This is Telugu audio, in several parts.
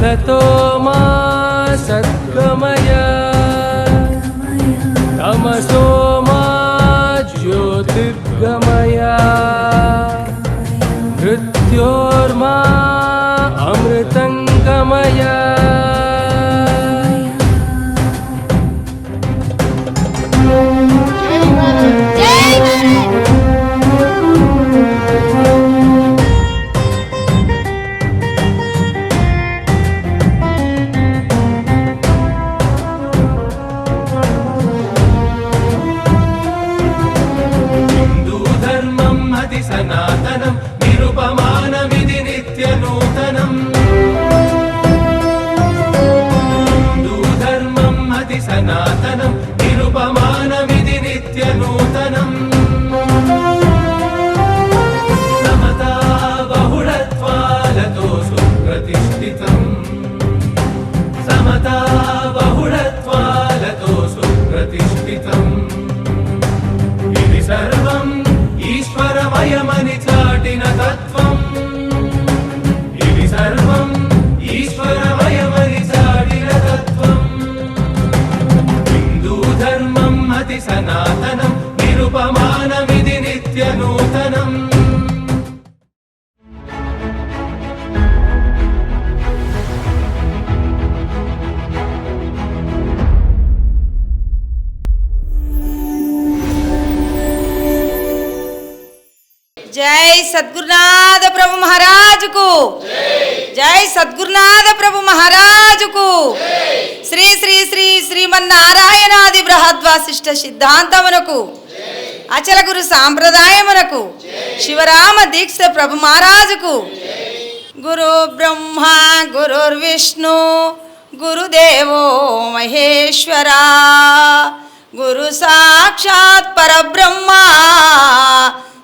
असतो मा सद्गमय तमसो मा ज्योतिर्गमय मृत्योर्मा अमृतंगमय सनातनं निरुपमानमिति नित्यनूतनम् हिन्दूधर्मम् अति सनातनं निरुपमानमिति नित्यनूतनम् समता बहुळत्वालतो सुप्रतिष्ठितम् समता बहुळत्वालतो सुप्रतिष्ठितम् इति सर्वम् ईश्वरमयमनि चाटिन तत्त्वम् इति सर्वम् ईश्वरमयमनि चाटिन तत्त्वम् हिन्दूधर्मम् अति सनातनं निरुपमानमिति नित्यनूतनम् जय सद्गुरुनाथ प्रभु महाराज को जय सद्गुरुनाथ प्रभु महाराज को श्री श्री श्री श्रीमन्नारायणादि बृहद्वासिष्ठ सिद्धांतमुनकु अचल गुरु सांप्रदायमुनकु शिवराम दीक्ष प्रभु महाराज को गुरु ब्रह्मा गुरुर्विष्णु गुरुदेवो महेश्वरा गुरु साक्षात् परब्रह्मा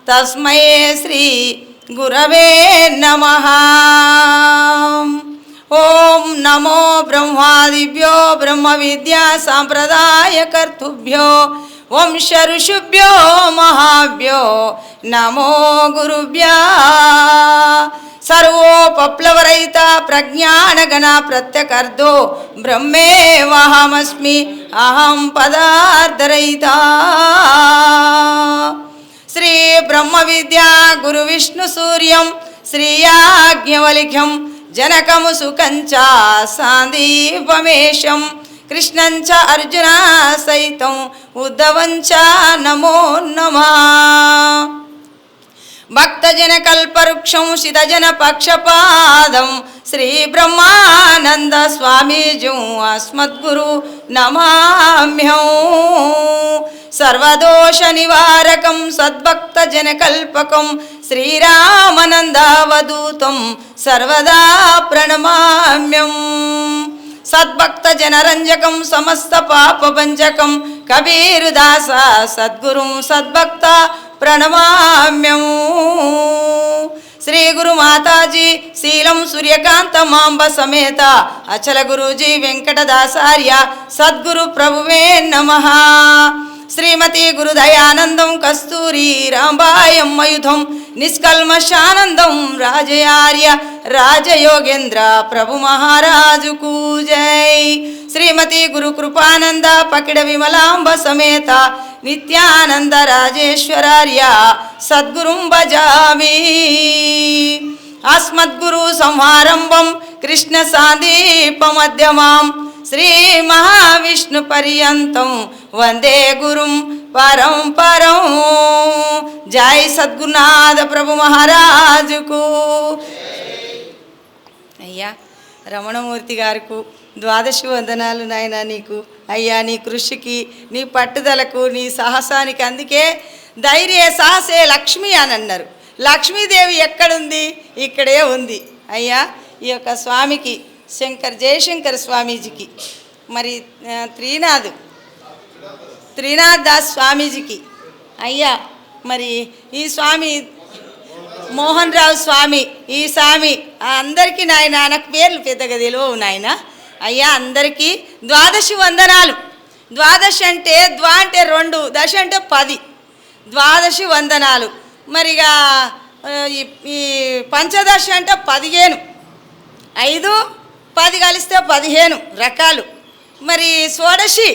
तस्मै श्री गुरवे नमः। ओम नमो ब्रह्मादिभ्यो ब्रह्म विद्या सांप्रदाय कर्तुभ्यो वंश ऋषिभ्यो महाभ्यो नमो गुरुभ्यो। सर्वोपप्लवरहित प्रज्ञान गण प्रत्यकर्दो ब्रह्मेवाहमस्मि अहं पदार्थरहिता। श्री ब्रह्म विद्या गुरु विष्णु सूर्यं श्रीयाज्ञवल्क्यं जनकं सुकंच सान्दीपमेशं कृष्णं च अर्जुन सहितं उद्धवं च नमो नमः। भक्तजन कल्पवृक्षं सिद्धजन पक्षपादं श्री ब्रह्मानंद स्वामीजं अस्मद्गुरु नमाम्यहं। सर्वदोष निवारकं सद्भक्त जन कल्पकं श्रीरामानंदावधूतं सर्वदा प्रणमाम्यं। सद्भक्त जनरंजकं समस्त पापभंजकं कबीरदास सद्गुरुं सद्भक्त प्रणमाम्यं। श्री गुरु माताजी शीलं सूर्यकांत मांब समेत अचल गुरुजी वेंकटदासार्य सद्गुरु प्रभुवे नमः। श्रीमती गुरुदयानंदं कस्तूरी रामबायं मयुधं निष्कल्मषानंदं राजयार्य राजयोगेंद्र प्रभु महाराज को जय। श्रीमती गुरु कृपानंद पकिड़ विमलांब समेत नित्यानंद राजेश्वरार्य सद्गुरुं भजामि। अस्मद्गुरु संहारंभं कृष्ण सान्दीपमध्यमां श्री महाविष्णु पर्यंतं वंदे गुरुं परंपरं। जय सद्गुरुनाथ प्रभु महाराज को। अय्या రమణమూర్తి గారికి ద్వాదశి వందనాలు నాయనా నీకు అయ్యా, నీ కృషికి నీ పట్టుదలకు నీ సాహసానికి. అందుకే ధైర్య సాహసే లక్ష్మి అని అన్నారు. లక్ష్మీదేవి ఎక్కడుంది? ఇక్కడే ఉంది అయ్యా. ఈ యొక్క స్వామికి జయశంకర స్వామీజీకి, మరి త్రినాథ్ దాస్ స్వామీజీకి అయ్యా, మరి ఈ స్వామి మోహన్ రావు స్వామి, ఈ స్వామి అందరికీ నాయన, నాకు పేర్లు పెద్దగా తెలియవు నాయన అయ్యా. అందరికీ ద్వాదశి వందనాలు. ద్వాదశి అంటే ద్వా అంటే 2, దశ అంటే 10, ద్వాదశి వందనాలు. మరిగా ఈ పంచదశి అంటే 15, 5, 10 కలిస్తే 15 రకాలు. మరి షోడశి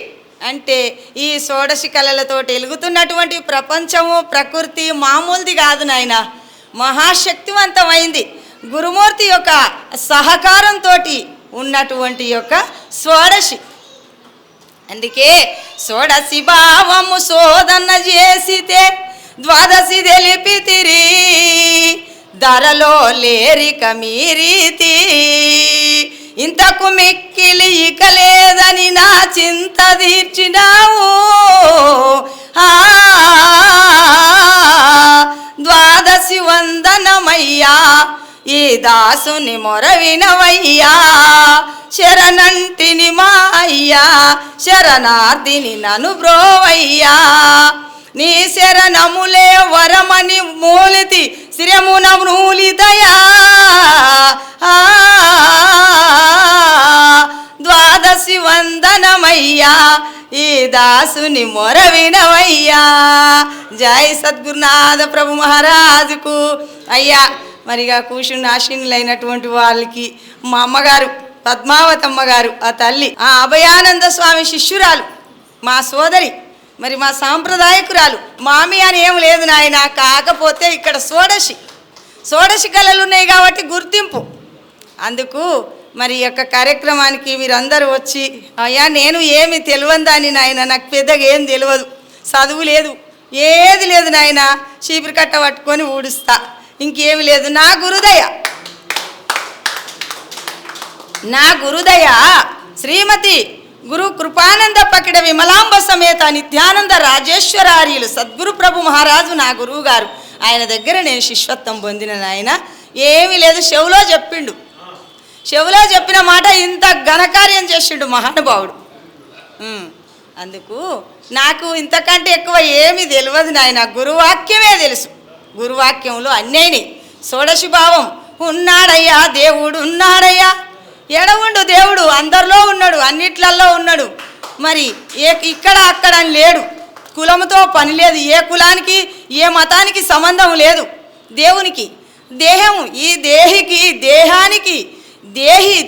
అంటే ఈ షోడశి కళలతో వెలుగుతున్నటువంటి ప్రపంచము ప్రకృతి మామూలుది కాదు నాయన, మహాశక్తివంతమైంది. గురుమూర్తి యొక్క సహకారంతో ఉన్నటువంటి యొక్క షోడశి. అందుకే షోడశి భావము శోధన చేసితే ద్వాదశి తెలిపితిరి, ధరలో లేరిక మీరీతి. ఇంతకు మిక్కిలి ఇక లేదని నా చింత తీర్చినావు. ద్వాదశి వందనమయ్యా, ఈ దాసుని మొరవినవయ్యా. శరణంటిని మా అయ్యా, శరణార్థిని నను బ్రోవయ్యా. నీ శరణములే వరమని మూలితి శ్రమున మూలితయా. ద్వాదశి వందనమయ్యా, ఈ దాసుని మొరవినవయ్యా. జై సద్గురునాథ ప్రభు మహారాజుకు. అయ్యా మరిగా కూర్చుని ఆశీనులైనటువంటి వాళ్ళకి మా అమ్మగారు పద్మావతమ్మ గారు, ఆ తల్లి, ఆ అభయానంద స్వామి శిష్యురాలు, మా సోదరి, మరి మా సాంప్రదాయకురాలు. మామి అని ఏం లేదు నాయన, కాకపోతే ఇక్కడ షోడశి కళలు ఉన్నాయి కాబట్టి గుర్తింపు. అందుకు మరి యొక్క కార్యక్రమానికి మీరందరూ వచ్చి, అయ్యా నేను ఏమి తెలియదాన్ని నాయన, నాకు పెద్దగా ఏం తెలియదు, చదువు లేదు, ఏది లేదు నాయన, చీపురు కట్ట పట్టుకొని ఊడుస్తా, ఇంకేమి లేదు. నా గురుదయ శ్రీమతి గురు కృపానంద పకిడ విమలాంబ సమేత నిత్యానంద రాజేశ్వరార్యులు సద్గురు ప్రభు మహారాజు నా గురువు గారు. ఆయన దగ్గర నేను శిష్యత్వం పొందిన నాయన. ఏమీ లేదు, చెవులో చెప్పిన మాట ఇంత ఘనకార్యం చేసిండు మహానుభావుడు. అందుకు నాకు ఇంతకంటే ఎక్కువ ఏమీ తెలియదు నాయన, గురువాక్యమే తెలుసు. గురువాక్యంలో అన్నయ్యని షోడశి భావం ఉన్నాడయ్యా, దేవుడు ఉన్నాడయ్యా. ఎడవుండు దేవుడు, అందరిలో ఉన్నాడు, అన్నిట్లల్లో ఉన్నాడు. మరి ఇక్కడ అక్కడ అని లేడు. కులముతో పని లేదు, ఏ కులానికి ఏ మతానికి సంబంధం లేదు. దేవునికి దేహము, ఈ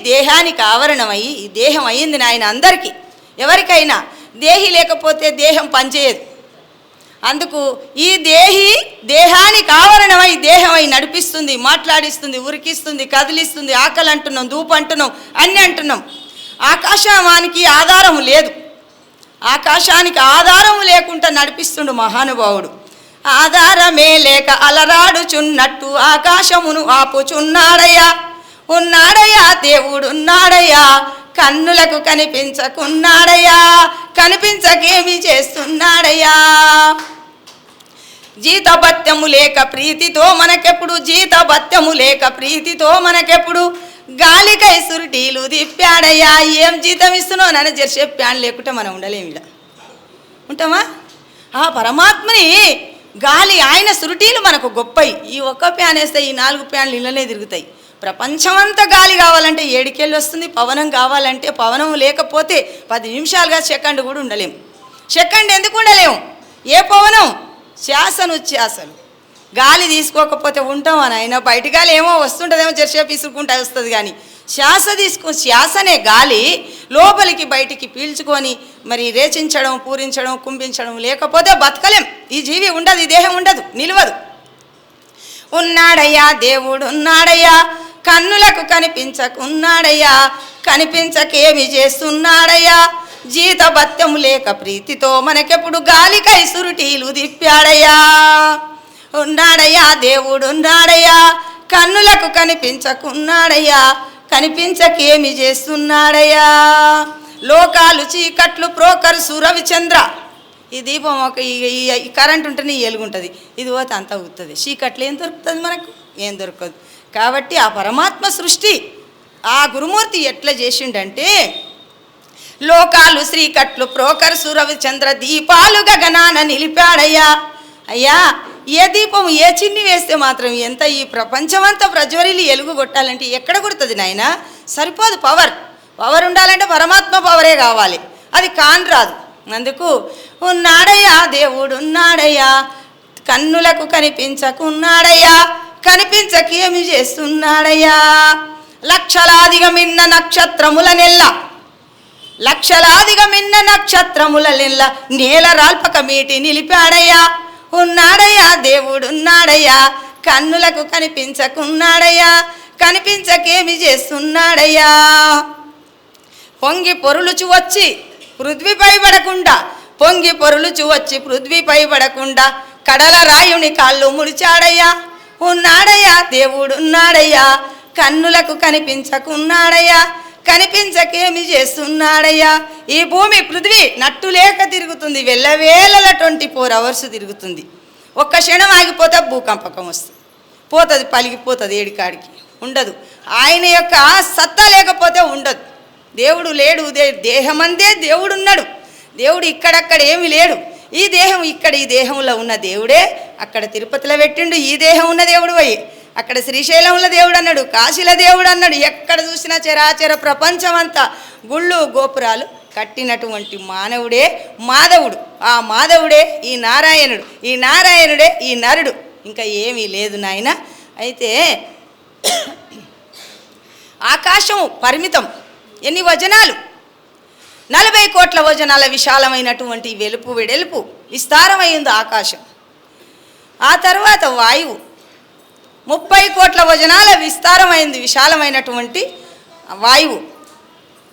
దేహానికి ఆవరణమయ్యి ఈ దేహం అయ్యింది నాయన. అందరికీ ఎవరికైనా దేహి లేకపోతే దేహం పనిచేయదు. అందుకు ఈ దేహానికి ఆవరణమై దేహమై నడిపిస్తుంది, మాట్లాడిస్తుంది, ఉరికిస్తుంది, కదిలిస్తుంది. ఆకలి అంటున్నాం, ధూపు అంటున్నాం, అన్ని అంటున్నాం. ఆకాశానికి ఆధారం లేదు, ఆకాశానికి ఆధారం లేకుండా నడిపిస్తుండు మహానుభావుడు. ఆధారమే లేక అలరాడుచున్నట్టు ఆకాశమును ఆపుచున్నాడయ్యా. ఉన్నాడయ్యా దేవుడు ఉన్నాడయ్యా, కన్నులకు కనిపించకున్నాడయ్యా, కనిపించకేమి చేస్తున్నాడయ్యా. జీతభత్యము లేక ప్రీతితో మనకెప్పుడు గాలికై సురుటీలు దిప్పాడయ్యా. ఏం జీతం ఇస్తున్నావు నన్ను జెర్సే ప్యాన్ లేకుంటే మనం ఉండలేము, ఇలా ఉంటామా? ఆ పరమాత్మని గాలి, ఆయన సురుటీలు మనకు గొప్పయి. ఈ ఒక్క ప్యాన్ వేస్తే ఈ 4 ప్యాన్లు ఇళ్ళనే తిరుగుతాయి. ప్రపంచమంతా గాలి కావాలంటే 7 కేళ్ళు వస్తుంది. పవనం కావాలంటే, పవనం లేకపోతే 10 నిమిషాలుగా సెకండ్ కూడా ఉండలేము. సెకండ్ ఎందుకు ఉండలేము? ఏ పవనం? శ్వాసను గాలి తీసుకోకపోతే ఉంటాం అని. అయినా బయట గాలి ఏమో వస్తుంటుందేమో, జర్సేపు ఇసురుకుంటూ వస్తుంది. కానీ శ్వాసనే గాలి లోపలికి బయటికి పీల్చుకొని మరి రేచించడం, పూరించడం, కుంభించడం, లేకపోతే బతకలేం. ఈ జీవి ఉండదు, ఈ దేహం ఉండదు, నిలవదు. ఉన్నాడయ్యా దేవుడు ఉన్నాడయ్యా, కన్నులకు కనిపించకున్నాడయ్యా, కనిపించకేమి చేస్తున్నాడయ్యా. జీతభత్యము లేక ప్రీతితో మనకెప్పుడు గాలికై సురుటీలు దిప్పాడయ్యా. ఉన్నాడయ్యా దేవుడు ఉన్నాడయ్యా, కన్నులకు కనిపించకున్నాడయ్యా, కనిపించకేమి చేస్తున్నాడయ్యా. లోకాలు చీకట్లు ప్రోకరు రవిచంద్ర. ఈ దీపం ఒక ఈ కరెంట్ ఉంటేనే ఎలుగుంటుంది, ఇది పోతే అంతా అవుతుంది. చీకట్లు ఏం దొరుకుతుంది మనకు? ఏం దొరకదు. కాబట్టి ఆ పరమాత్మ సృష్టి ఆ గురుమూర్తి ఎట్లా చేసిండంటే, లోకాలు శ్రీకట్లు ప్రోకరు రవిచంద్ర దీపాలు గగనాన నిలిపాడయ్యా. అయ్యా ఏ దీపం ఏ చిన్ని వేస్తే మాత్రం ఎంత ఈ ప్రపంచమంతా ప్రజ్వరిల్లి ఎలుగు కొట్టాలంటే ఎక్కడ కొడుతుంది నాయన? సరిపోదు. పవర్ ఉండాలంటే పరమాత్మ పవరే కావాలి, అది కానరాదు. అందుకు ఉన్నాడయ్యా దేవుడు ఉన్నాడయ్యా, కన్నులకు కనిపించకున్నాడయ్యా, కనిపించకేమి చేస్తున్నాడయ్యా. లక్షలాదిగా మిన్న నక్షత్రముల నెల్ల, లక్షలాదిగా మిన్న నక్షత్రముల నెల్ల, నేల రాల్పక మీటి నిలిపాడయ్యా. ఉన్నాడయ్యా దేవుడున్నాడయ్యా, కన్నులకు కనిపించకున్నాడయ్యా, కనిపించకేమి చేస్తున్నాడయ్యా. పొంగి పొరులుచు వచ్చి పృథ్వీపై పడకుండా, పొంగి పొరులుచు వచ్చి పృథ్వీపై పడకుండా, కడల రాయుని కాళ్ళు ముడిచాడయ్యా. ఉన్నాడయ్యా దేవుడున్నాడయ్యా, కన్నులకు కనిపించకున్నాడయ్యా, కనిపించకేమి చేస్తున్నాడయ్యా. ఈ భూమి పృథ్వీ నట్టు లేక తిరుగుతుంది, వెళ్ళవేళల 24 hours తిరుగుతుంది. ఒక్క క్షణం ఆగిపోతే భూకంపకం వస్తుంది, పోతుంది, పలిగిపోతుంది, ఏడికాడికి ఉండదు. ఆయన యొక్క సత్తా లేకపోతే ఉండదు. దేవుడు లేడు, దేహమందే దేవుడు ఉన్నాడు. దేవుడు ఇక్కడక్కడ ఏమి లేడు. ఈ దేహం ఇక్కడ, ఈ దేహంలో ఉన్న దేవుడే అక్కడ తిరుపతిలో పెట్టిండు. ఈ దేహం ఉన్న దేవుడు పోయి అక్కడ శ్రీశైలంలో దేవుడు అన్నాడు, కాశీలో దేవుడు అన్నాడు. ఎక్కడ చూసినా చరాచర ప్రపంచం అంతా గుళ్ళు గోపురాలు కట్టినటువంటి మానవుడే మాధవుడు. ఆ మాధవుడే ఈ నారాయణుడు, ఈ నారాయణుడే ఈ నరుడు. ఇంకా ఏమీ లేదు నాయన. అయితే ఆకాశం పరిమితం. ఎన్ని వజనాలు? 40 కోట్ల వజనాల విశాలమైనటువంటి వెలుపు వెడల్పు విస్తారమైంది ఆకాశం. ఆ తర్వాత వాయువు 30 కోట్ల వజనాల విస్తారమైంది విశాలమైనటువంటి వాయువు.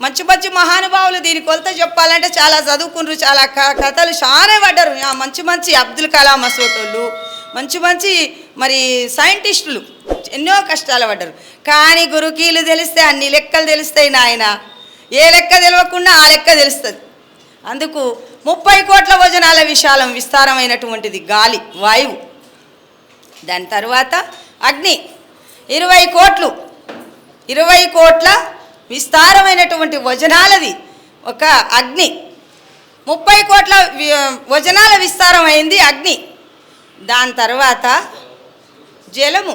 మంచి మంచి మహానుభావులు దీని కొలత చెప్పాలంటే చాలా చదువుకున్నారు, చాలా కథలు చాలా పడ్డారు. మంచి మంచి అబ్దుల్ కలాం అసోటోళ్ళు, మంచి మంచి మరి సైంటిస్టులు ఎన్నో కష్టాలు పడ్డారు. కానీ గురుకీలు తెలిస్తే అన్ని లెక్కలు తెలుస్తాయి నాయన. ఏ లెక్క తెలియకుండా ఆ లెక్క తెలుస్తుంది. అందుకు 30 కోట్ల వజనాల విశాలం విస్తారమైనటువంటిది గాలి, వాయువు. దాని తర్వాత అగ్ని 20 కోట్లు, 20 కోట్ల విస్తారమైనటువంటి వజనాలది ఒక అగ్ని. 30 కోట్ల వజనాల విస్తారమైంది అగ్ని. దాని తర్వాత జలము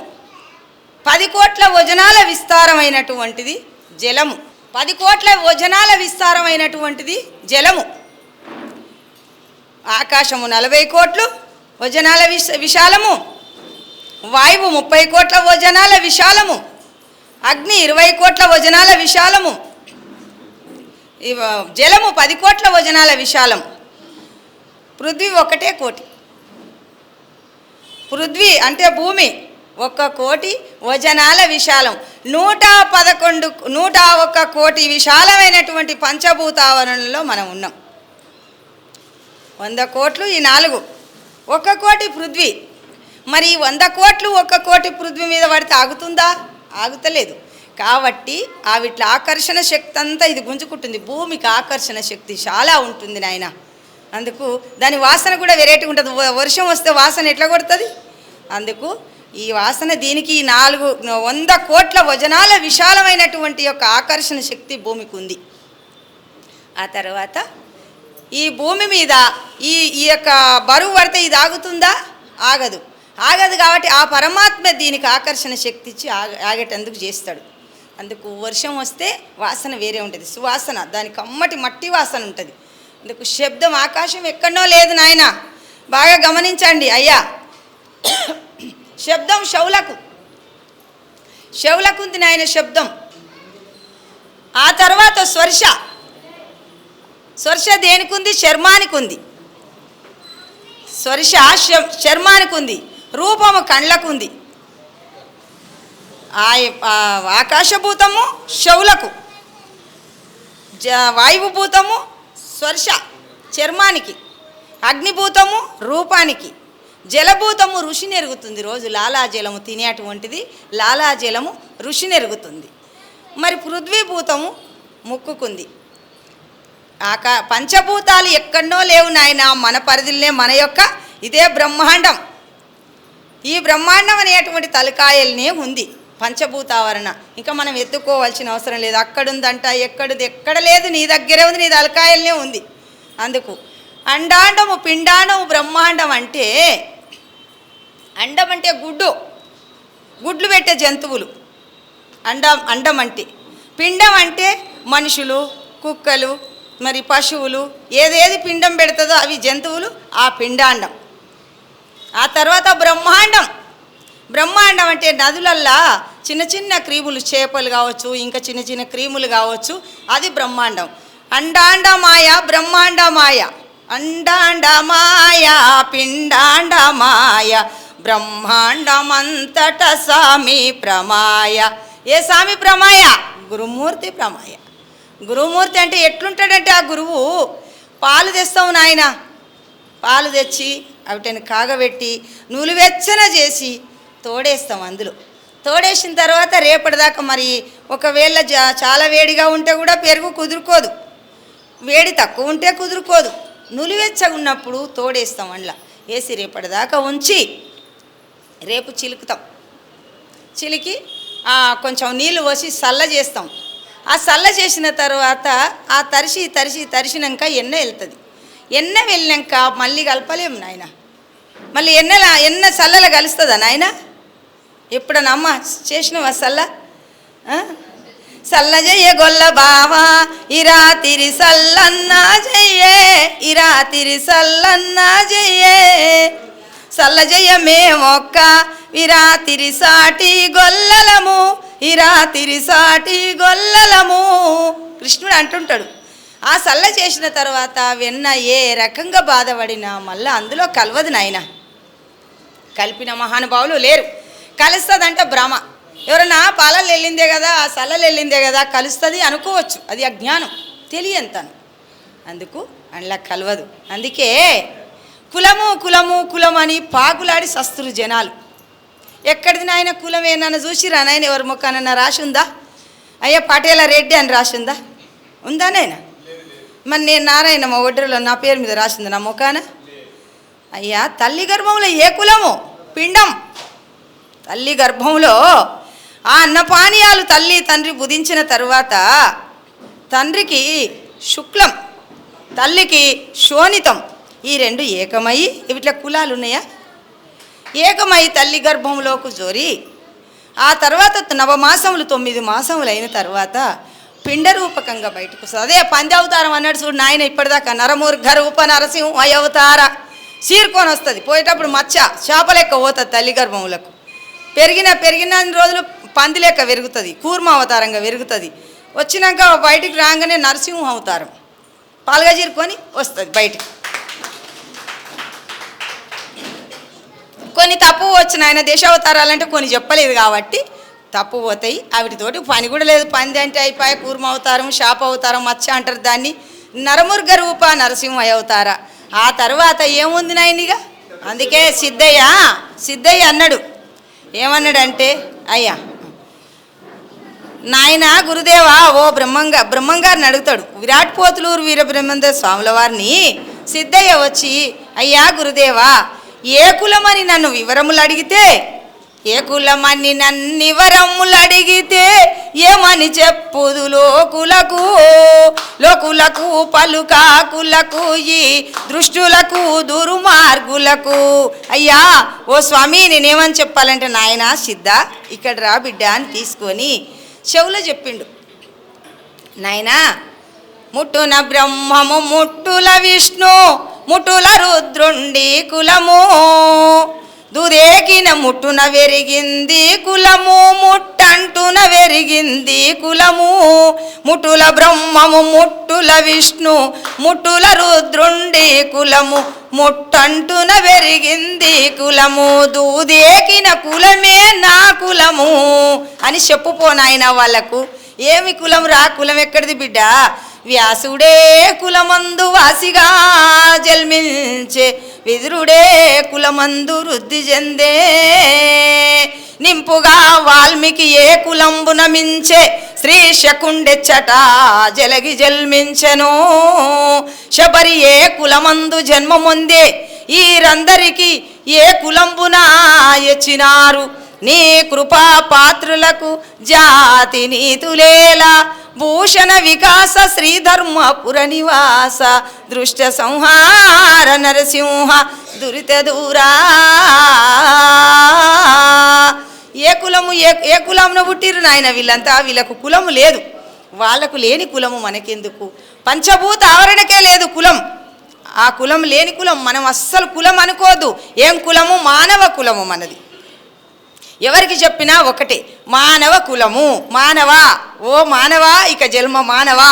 10 కోట్ల వజనాల విస్తారమైనటువంటిది జలము. 10 కోట్ల వజనాల విస్తారమైనటువంటిది జలము. ఆకాశము 40 కోట్లు వజనాల విశాలము, వాయువు 30 కోట్ల వజనాల విశాలము, అగ్ని 20 కోట్ల వజనాల విశాలము, జలము 10 కోట్ల వజనాల విశాలం. పృథ్వీ 1 కోటి. పృథ్వీ అంటే భూమి 1 కోటి వజనాల విశాలం. 101 కోటి విశాలమైనటువంటి పంచభూతావరణలో మనం ఉన్నాం. 100 కోట్లు ఈ 4, 1 కోటి పృథ్వీ. మరి 100 కోట్లు 1 కోటి పృథ్వీ మీద పడితే ఆగుతుందా? ఆగుతలేదు. కాబట్టి వీటి ఆకర్షణ శక్తి అంతా ఇది గుంజుకుంటుంది. భూమికి ఆకర్షణ శక్తి చాలా ఉంటుంది నాయన. అందుకు దాని వాసన కూడా వెరైటీ ఉంటుంది. వర్షం వస్తే వాసన ఎట్లా కొడుతుంది? అందుకు ఈ వాసన దీనికి 100 కోట్ల వజనాల విశాలమైనటువంటి యొక్క ఆకర్షణ శక్తి భూమికి ఉంది. ఆ తర్వాత ఈ భూమి మీద ఈ యొక్క బరువు పడితే ఇది ఆగుతుందా? ఆగదు. కాబట్టి ఆ పరమాత్మ దీనికి ఆకర్షణ శక్తి ఇచ్చి ఆగేటందుకు చేస్తాడు. అందుకు వర్షం వస్తే వాసన వేరే ఉంటుంది, సువాసన, దానికి కమ్మటి మట్టి వాసన ఉంటుంది. అందుకు శబ్దం ఆకాశం ఎక్కడనో లేదు నాయన, బాగా గమనించండి అయ్యా. శబ్దం చెవులకుంది నాయన శబ్దం. ఆ తర్వాత స్పర్శ దేనికి ఉంది? చర్మానికి ఉంది. స్పర్శ చర్మానికి ఉంది. రూపము కళ్ళకుంది. ఆకాశభూతము చెవులకు, వాయుభూతము స్పర్శ చర్మానికి, అగ్నిభూతము రూపానికి, జలభూతము ఋషిని ఎరుగుతుంది. రోజు లాలాజలము తినేటువంటిది లాలాజలము ఋషిని ఎరుగుతుంది. మరి పృథ్వీభూతము ముక్కుకుంది. పంచభూతాలు ఎక్కడనో లేవు నాయన, మన పరిధిలోనే మన యొక్క ఇదే బ్రహ్మాండం. ఈ బ్రహ్మాండం అనేటువంటి తలకాయలనే ఉంది పంచభూతావరణ. ఇంకా మనం ఎత్తుకోవాల్సిన అవసరం లేదు. అక్కడుందంట, ఎక్కడ లేదు, నీ దగ్గరే ఉంది, నీ తలకాయలనే ఉంది. అందుకు అండాండము పిండాండము బ్రహ్మాండం అంటే, అండం అంటే గుడ్లు పెట్టే జంతువులు అండం అంటే, పిండం అంటే మనుషులు, కుక్కలు, మరి పశువులు, ఏదేది పిండం పెడుతుందో అవి జంతువులు, ఆ పిండాండం. ఆ తర్వాత బ్రహ్మాండం అంటే నదులల్లా చిన్న చిన్న క్రీములు, చేపలు కావచ్చు, ఇంకా చిన్న చిన్న క్రీములు కావచ్చు, అది బ్రహ్మాండం. అండాండమాయ బ్రహ్మాండమాయ, అండాండమాయ పిండాండమాయ, బ్రహ్మాండమంతట స్వామి ప్రమాయ. ఏ స్వామి ప్రమాయ? గురుమూర్తి ప్రమాయ. గురుమూర్తి అంటే ఎట్లుంటాడంటే, ఆ గురువు పాలు తెస్తావు నాయన, పాలు తెచ్చి అవిటిని కాగబెట్టి నులివెచ్చన చేసి తోడేస్తాం. అందులో తోడేసిన తర్వాత రేపటిదాకా మరి ఒకవేళ చాలా వేడిగా ఉంటే కూడా పెరుగు కుదురుకోదు, వేడి తక్కువ ఉంటే కుదురుకోదు. నులివెచ్చగా ఉన్నప్పుడు తోడేస్తాం. అందులో వేసి రేపటిదాకా ఉంచి రేపు చిలుకుతాం. చిలికి కొంచెం నీళ్ళు పోసి సల్ల చేస్తాం. ఆ సల్ల చేసిన తర్వాత ఆ తరిసినాక ఎన్న వెళ్తుంది. ఎన్న వెళ్ళినాక మళ్ళీ కలపలేము నాయన. మళ్ళీ ఎన్న సల్లల కలుస్తుందా నాయన? ఎప్పుడన్నా అమ్మ చేసినవా సల్ల? సల్ల జయ్య గొల్ల బావా ఇరాతిరి సల్లన్నా జయ్యే, ఇరాతిరి సల్లన్నా జయ్యే, సల్ల జయ్య మేమొక్క విరాతిరి సాటి గొల్లలము, ఇరాతిరి సాటి గొల్లలము. కృష్ణుడు అంటుంటాడు. ఆ సల్ల చేసిన తర్వాత వెన్న ఏ రకంగా బాధపడినా మళ్ళీ అందులో కలవదు నాయన. కలిపిన మహానుభావులు లేరు. కలుస్తుందంటే భ్రమ. ఎవరన్నా పాలలు వెళ్ళిందే కదా, ఆ సల్లలు వెళ్ళిందే కదా కలుస్తుంది అనుకోవచ్చు. అది అజ్ఞానం, తెలియంతను. అందుకు అందులో కలవదు. అందుకే కులము కులము కులం అని పాకులాడి సస్తురు జనాలు. ఎక్కడిది నాయన కులం? ఏమన్నా చూసిరా నాయన? ఎవరి ముఖానన్నా రాసి ఉందా? అయ్యా పటేల రెడ్డి అని రాసి ఉందా? ఉందా నాయన? మరి నేను నారాయణ మా ఒడ్డరిలో నా పేరు మీద రాసింది నా ముఖాన? అయ్యా తల్లి గర్భంలో ఏ కులము? పిండం. తల్లి గర్భంలో ఆ అన్నపానీయాలు తల్లి తండ్రి బుధించిన తరువాత తండ్రికి శుక్లం, తల్లికి శోణితం, ఈ రెండు ఏకమై ఇట్లా కులాలు ఉన్నాయా? ఏకమై తల్లి గర్భంలోకి జోరి ఆ తర్వాత నవమాసములు 9 మాసములు అయిన తర్వాత పిండ రూపకంగా బయటకు వస్తుంది. అదే పంది అవతారం అన్నాడు చూడు నాయన. ఇప్పటిదాకా నరమూర్ఘ రూప నరసింహ అవతార చీరుకొని వస్తుంది. పోయేటప్పుడు మచ్చ చేప లెక్క పోతుంది తల్లి గర్భములకు. పెరిగిన రోజులు పంది లెక్క పెరుగుతుంది, కూర్మ అవతారంగా పెరుగుతుంది. వచ్చినాక బయటికి రాగానే నరసింహ అవతారం పాలుగా చీరుకొని వస్తుంది బయటికి. కొన్ని తప్పు వచ్చిన ఆయన దేశావతారాలంటే కొన్ని చెప్పలేదు కాబట్టి తప్పు పోతాయి. వాటితోటి పని కూడా లేదు. పంది అంటే అయిపోయి కూర్మ అవతారం, శాప అవతారం, మత్స్య అంటారు దాన్ని. నరముర్గ రూప నరసింహ అవతార. ఆ తర్వాత ఏముంది నాయనిగా? అందుకే సిద్ధయ్య అన్నాడు. ఏమన్నాడంటే, అయ్యా నాయన గురుదేవా ఓ బ్రహ్మంగారిని అడుగుతాడు. విరాట్ పోతులూరు వీరబ్రహ్మేంద్ర స్వాముల వారిని సిద్ధయ్య వచ్చి, అయ్యా గురుదేవా ఏ కులమని నన్ను వివరములు అడిగితే, ఏ కులమని నన్ను వివరములు అడిగితే ఏమని చెప్పుదు లోకులకు పలుకాకులకు ఈ దృష్టులకు దుర్మార్గులకు. అయ్యా ఓ స్వామి నేనేమని చెప్పాలంటే, నాయన సిద్ధ ఇక్కడ రా బిడ్డ అని తీసుకొని చెవులో చెప్పిండు. నాయనా ముట్టున బ్రహ్మము ముట్టుల విష్ణు ముట్టుల రుద్రుండి కులము, దురేకిన ముట్టున వెరిగింది కులము, ముట్టంటున వెరిగింది కులము. ముట్టుల బ్రహ్మము ముట్టుల విష్ణు ముట్టుల రుద్రుండి కులము, ముట్టంటున వెరిగింది కులము, దూదేకిన కులమే నా కులము అని చెప్పుపోనాయన వాళ్ళకు. ఏమి కులం రా? కులం ఎక్కడిది బిడ్డ? వ్యాసుడే కులమందు వాసిగా జన్మించే, విదురుడే కులమందు వృద్ధి చెందే, నింపుగా వాల్మీకి ఏ కులంబున మించే, శ్రీ శకుండెచ్చట జలగి జన్మించెను, శబరి ఏ కులమందు జన్మముందే, ఈరందరికీ ఏ కులంబున ఎచ్చినారు, నీ కృపా పాత్రులకు జాతి నీతులేలా, భూషణ వికాస శ్రీధర్మపుర నివాస, దృష్ట సంహార నరసింహ దురిత దూరా. ఏ కులము ఏ కులమున పుట్టిరు నాయన వీళ్ళంతా? వీళ్ళకు కులము లేదు. వాళ్ళకు లేని కులము మనకెందుకు? పంచభూత ఆవరణకే లేదు కులం. ఆ కులం లేని కులం మనం అస్సలు కులం అనుకోదు. ఏం కులము? మానవ కులము మనది. ఎవరికి చెప్పినా ఒకటే, మానవ కులము. మానవా, ఓ మానవా, ఇక జన్మ మానవా.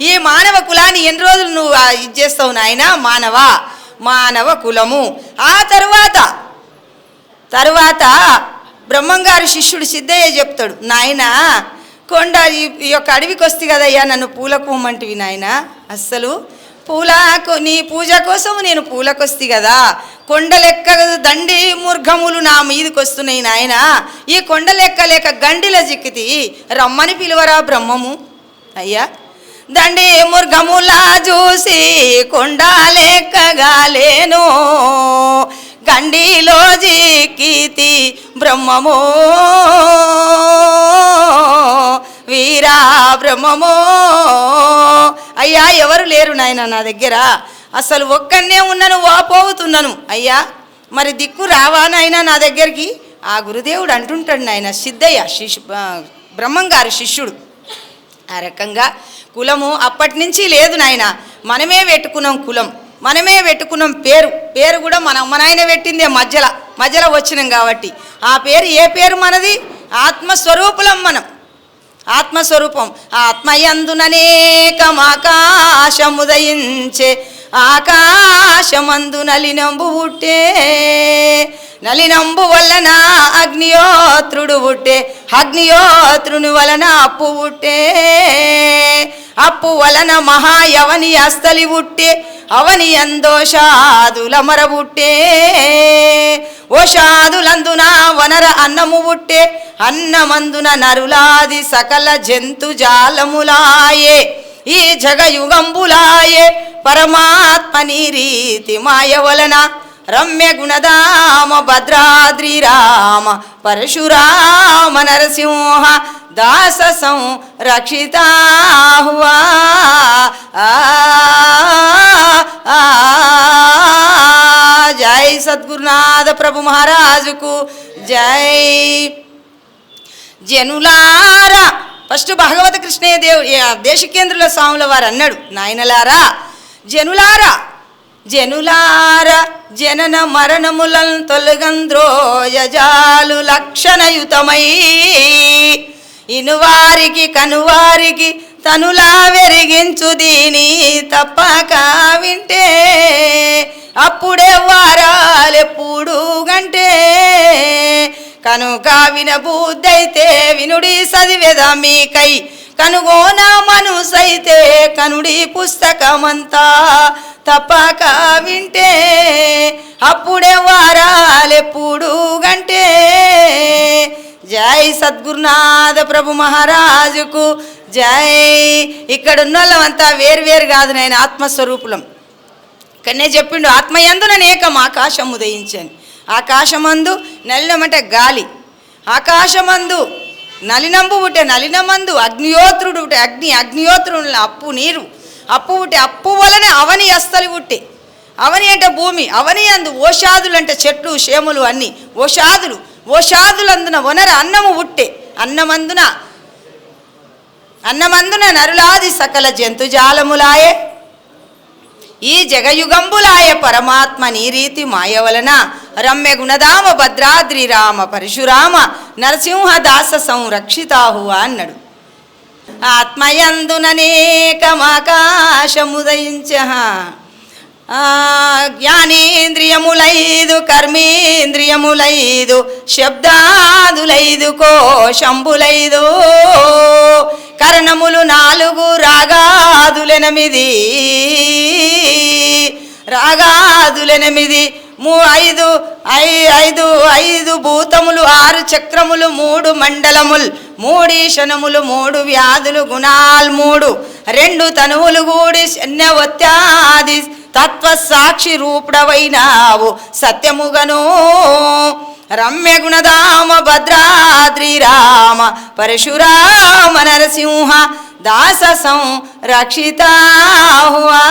ఈ మానవ కులాన్ని ఎన్ని రోజులు నువ్వు ఇది చేస్తావు నాయన? మానవా, మానవ కులము. ఆ తరువాత బ్రహ్మంగారు శిష్యుడు సిద్ధయ్య చెప్తాడు, నాయన కొండ ఈ యొక్క అడవికి వస్తే కదయ్యా నన్ను పూలకోమంటివి నాయన. అస్సలు పూలకు నీ పూజ కోసం నేను పూలకొస్తి కదా, కొండలెక్క దండి మృగములు నా మీదకి వస్తున్నాయి నాయన. ఈ కొండలెక్క లేక గండిల జిక్కితి, రమ్మని పిలువరా బ్రహ్మము. అయ్యా దండి మృగములా చూసి కొండలెక్కగాలేను, గండిలో జిక్కితి బ్రహ్మమో వీరా బ్రహ్మమో. అయ్యా ఎవరు లేరు నాయన నా దగ్గర, అసలు ఒక్కనే ఉన్నాను, వాపోతున్నాను. అయ్యా మరి దిక్కు రావా నాయన నా దగ్గరికి? ఆ గురుదేవుడు అంటుంటాడు నాయన, సిద్ధయ్య బ్రహ్మంగారు శిష్యుడు. ఆ రకంగా కులము అప్పటి నుంచి లేదు నాయన, మనమే పెట్టుకున్నాం కులం, మనమే పెట్టుకున్నాం పేరు కూడా మన అమ్మ నాయన పెట్టిందే మధ్యలో వచ్చినాం కాబట్టి. ఆ పేరు ఏ పేరు మనది? ఆత్మస్వరూపులం మనం, ఆత్మస్వరూపం. ఆత్మయందుననేకమాకాశముదయించే, ఆకాశమందు నలినంబు పుట్టే, నలినంబు వలన అగ్నియోత్రుడు పుట్టే, అగ్నియోత్రుని వలన అప్పు పుట్టే, అప్పు వలన మహాయవని అస్తలి పుట్టే, అవని అందోషాదుల మరబుట్టే, ఓషాదులందున వనర అన్నము పుట్టే, అన్నమందున నరులాది సకల జంతు జాలములాయే, ఈ జగయుగంబులాయే. పరమాత్మ నీ రీతి మాయ వలన రమ్య గుణధామ భద్రాద్రి రామ పరశురామ నరసింహ దాస సంరక్షితా హువా. జై సద్గురునాథ ప్రభు మహారాజుకు జై. జనులారా, ఫస్ట్ భగవత కృష్ణయ్య దేశికేంద్రుల స్వాముల వారు అన్నాడు, నాయనలారా జనులారా జనన మరణములను తొలగంద్రోయజాలు లక్షణయుతమై, ఇనువారికి కనువారికి తనులా వెరిగించు దీని తప్పక వింటే, అప్పుడే వారాలెప్పుడు గంటే, కనుక వినబుద్ధైతే వినుడి చదివేద మీకై, కనుగోన మనసైతే కనుడి పుస్తకమంతా తప్పక వింటే, అప్పుడే వారాలెప్పుడు గంటే. జై సద్గురునాథ ప్రభు మహారాజుకు జై. ఇక్కడ ఉన్న వాళ్ళంతా వేరు కాదు నాయన, ఆత్మస్వరూపులం. ఇక్కడనే చెప్పిండు, ఆత్మయందుననేకం ఆకాశం ఉదయించని. ఆకాశమందు నలినమంటే గాలి, ఆకాశమందు నలినంబు పుట్టే, నలినమందు అగ్నియోత్రుడు పుట్టే, అగ్నియోత్రుడు అప్పు నీరు, అప్పు పుట్టే, అప్పు వలన అవని అస్తలి పుట్టే. అవని అంటే భూమి, అవని అందు ఓషాదులు అంటే చెట్లు చేములు అన్నీ, ఓషాదులందున వనర అన్నము పుట్టే, అన్నమందున నరులాది సకల జంతుజాలములాయే, ఈ జగయుగంబులాయ పరమాత్మ నీ రీతి మాయ వలన రమ్య గుణధామ భద్రాద్రి రామ పరశురామ నరసింహ దాస సంరక్షితాహు అన్నాడు. ఆత్మయందుననేకమాకాశముదయించ, జ్ఞానేంద్రియములైదు కర్మేంద్రియములైదు శబ్దాదులైదు కోశంబులైదు, కరణములు 4 రాగాదులెనిమిది 5 భూతములు 6 చక్రములు 3 మండలములు 3 ఈశనములు 3 వ్యాధులు గుణాలు 3 2 తనువులు కూడి శన్యవత్యాది తత్వ సాక్షి రూపుడవైనావు సత్యముగను. రమ్య గుణధామ భద్రాద్రి రామ పరశురామ నరసింహ దాస సంరక్షితా హువా.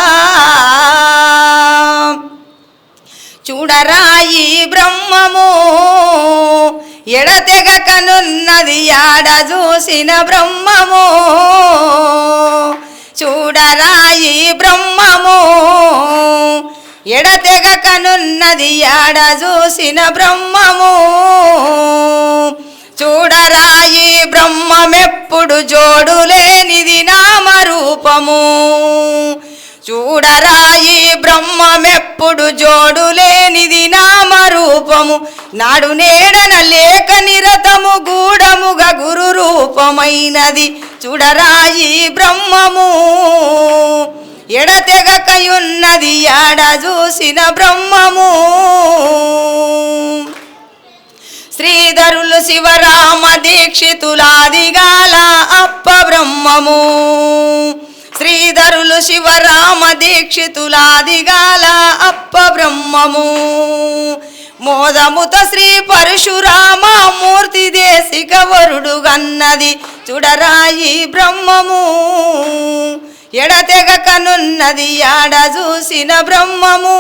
చూడరాయి బ్రహ్మము ఎడతెగ కనున్నది యాడ చూసిన బ్రహ్మము, చూడరాయి బ్రహ్మము ఎడతెగకనున్నది యాడ చూసిన బ్రహ్మము చూడరాయి బ్రహ్మమెప్పుడు జోడులేనిది నామరూపము చూడరాయి బ్రహ్మమెప్పుడు జోడులేనిది నామరూపము నాడు నేడన లేక నిరతము గూఢముగా గురు రూపమైనది చూడరాయి బ్రహ్మము ఎడతెగకయున్నది యాడ చూసిన బ్రహ్మము శ్రీధరులు శివరామ దీక్షితులాదిగాల అప్ప బ్రహ్మము శ్రీధరులు శివరామ దీక్షితులాదిగాల అప్ప బ్రహ్మము మోదముత శ్రీ పరశురామ మూర్తి దేశిక వరుడు గన్నది చూడరాయి బ్రహ్మము ఎడతెగకనున్నది యాడ చూసిన బ్రహ్మము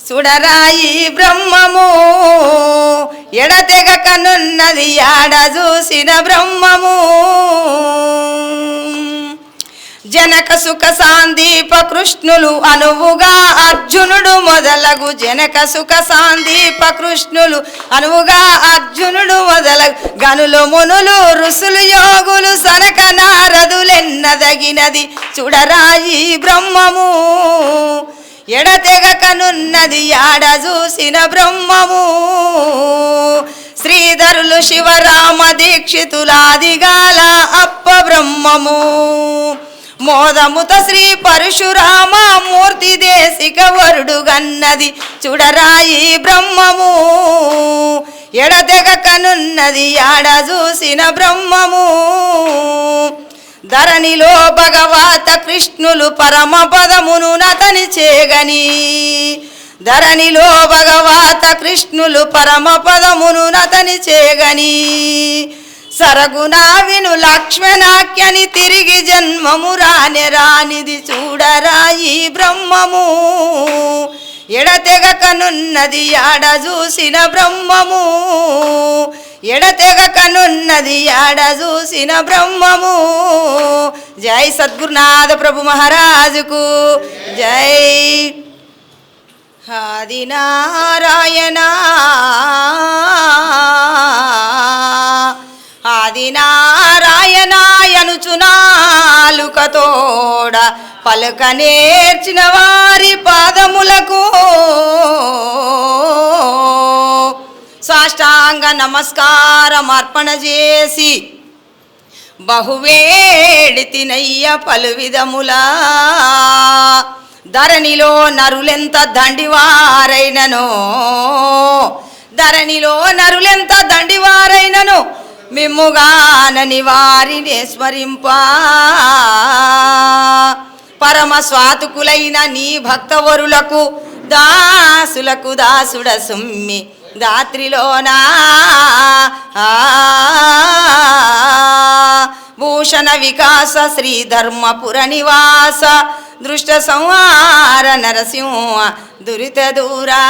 చూడరాయి బ్రహ్మము ఎడతెగకనున్నది యాడ చూసిన బ్రహ్మము జనక సుఖ సాందీప కృష్ణులు అనువుగా అర్జునుడు మొదలగు జనక సుఖ సాందీప కృష్ణులు అనువుగా అర్జునుడు మొదలగు గనులు మునులు ఋషులు యోగులు సనక నారదులెన్నదగినది చూడరాయి బ్రహ్మము ఎడతెగకనున్నది యాడ చూసిన బ్రహ్మము శ్రీధరులు శివరామ దీక్షితులాదిగాల అప్ప బ్రహ్మము మోదముత శ్రీ పరశురామ మూర్తి దేశిక వరుడు గన్నది చూడరాయి బ్రహ్మము ఎడతెగకనున్నది యాడ చూసిన బ్రహ్మము ధరణిలో భగవత కృష్ణులు పరమ పదమును నతని చేగని ధరణిలో భగవత కృష్ణులు పరమ పదమును నతని చేగని సరగుణ విను లక్ష్మణాఖ్యని తిరిగి జన్మము రానిది చూడరాయి బ్రహ్మము ఎడతెగకనున్నది యాడ చూసిన బ్రహ్మము ఎడతెగకనున్నది యాడ చూసిన బ్రహ్మము జై సద్గురునాథ ప్రభు మహారాజుకు జై ఆదినారాయణ ఆదినారాయణాయనుచునాలుకతోడ పలుక నేర్చిన వారి పాదములకు సాష్టాంగ నమస్కారం అర్పణ చేసి బహువేడితినయ్య పలు విధములా ధరణిలో నరులెంత దండివారైనను ధరణిలో నరులెంత దండివారైనను మిమ్ముగానని వారిని స్మరింప పరమ స్వాతుకులైన నీ భక్తవరులకు దాసులకు దాసుడ సుమ్మి దాత్రిలోనా భూషణ వికాస శ్రీ ధర్మపుర నివాస దృష్ట సంహార నరసింహ దురిత దూరా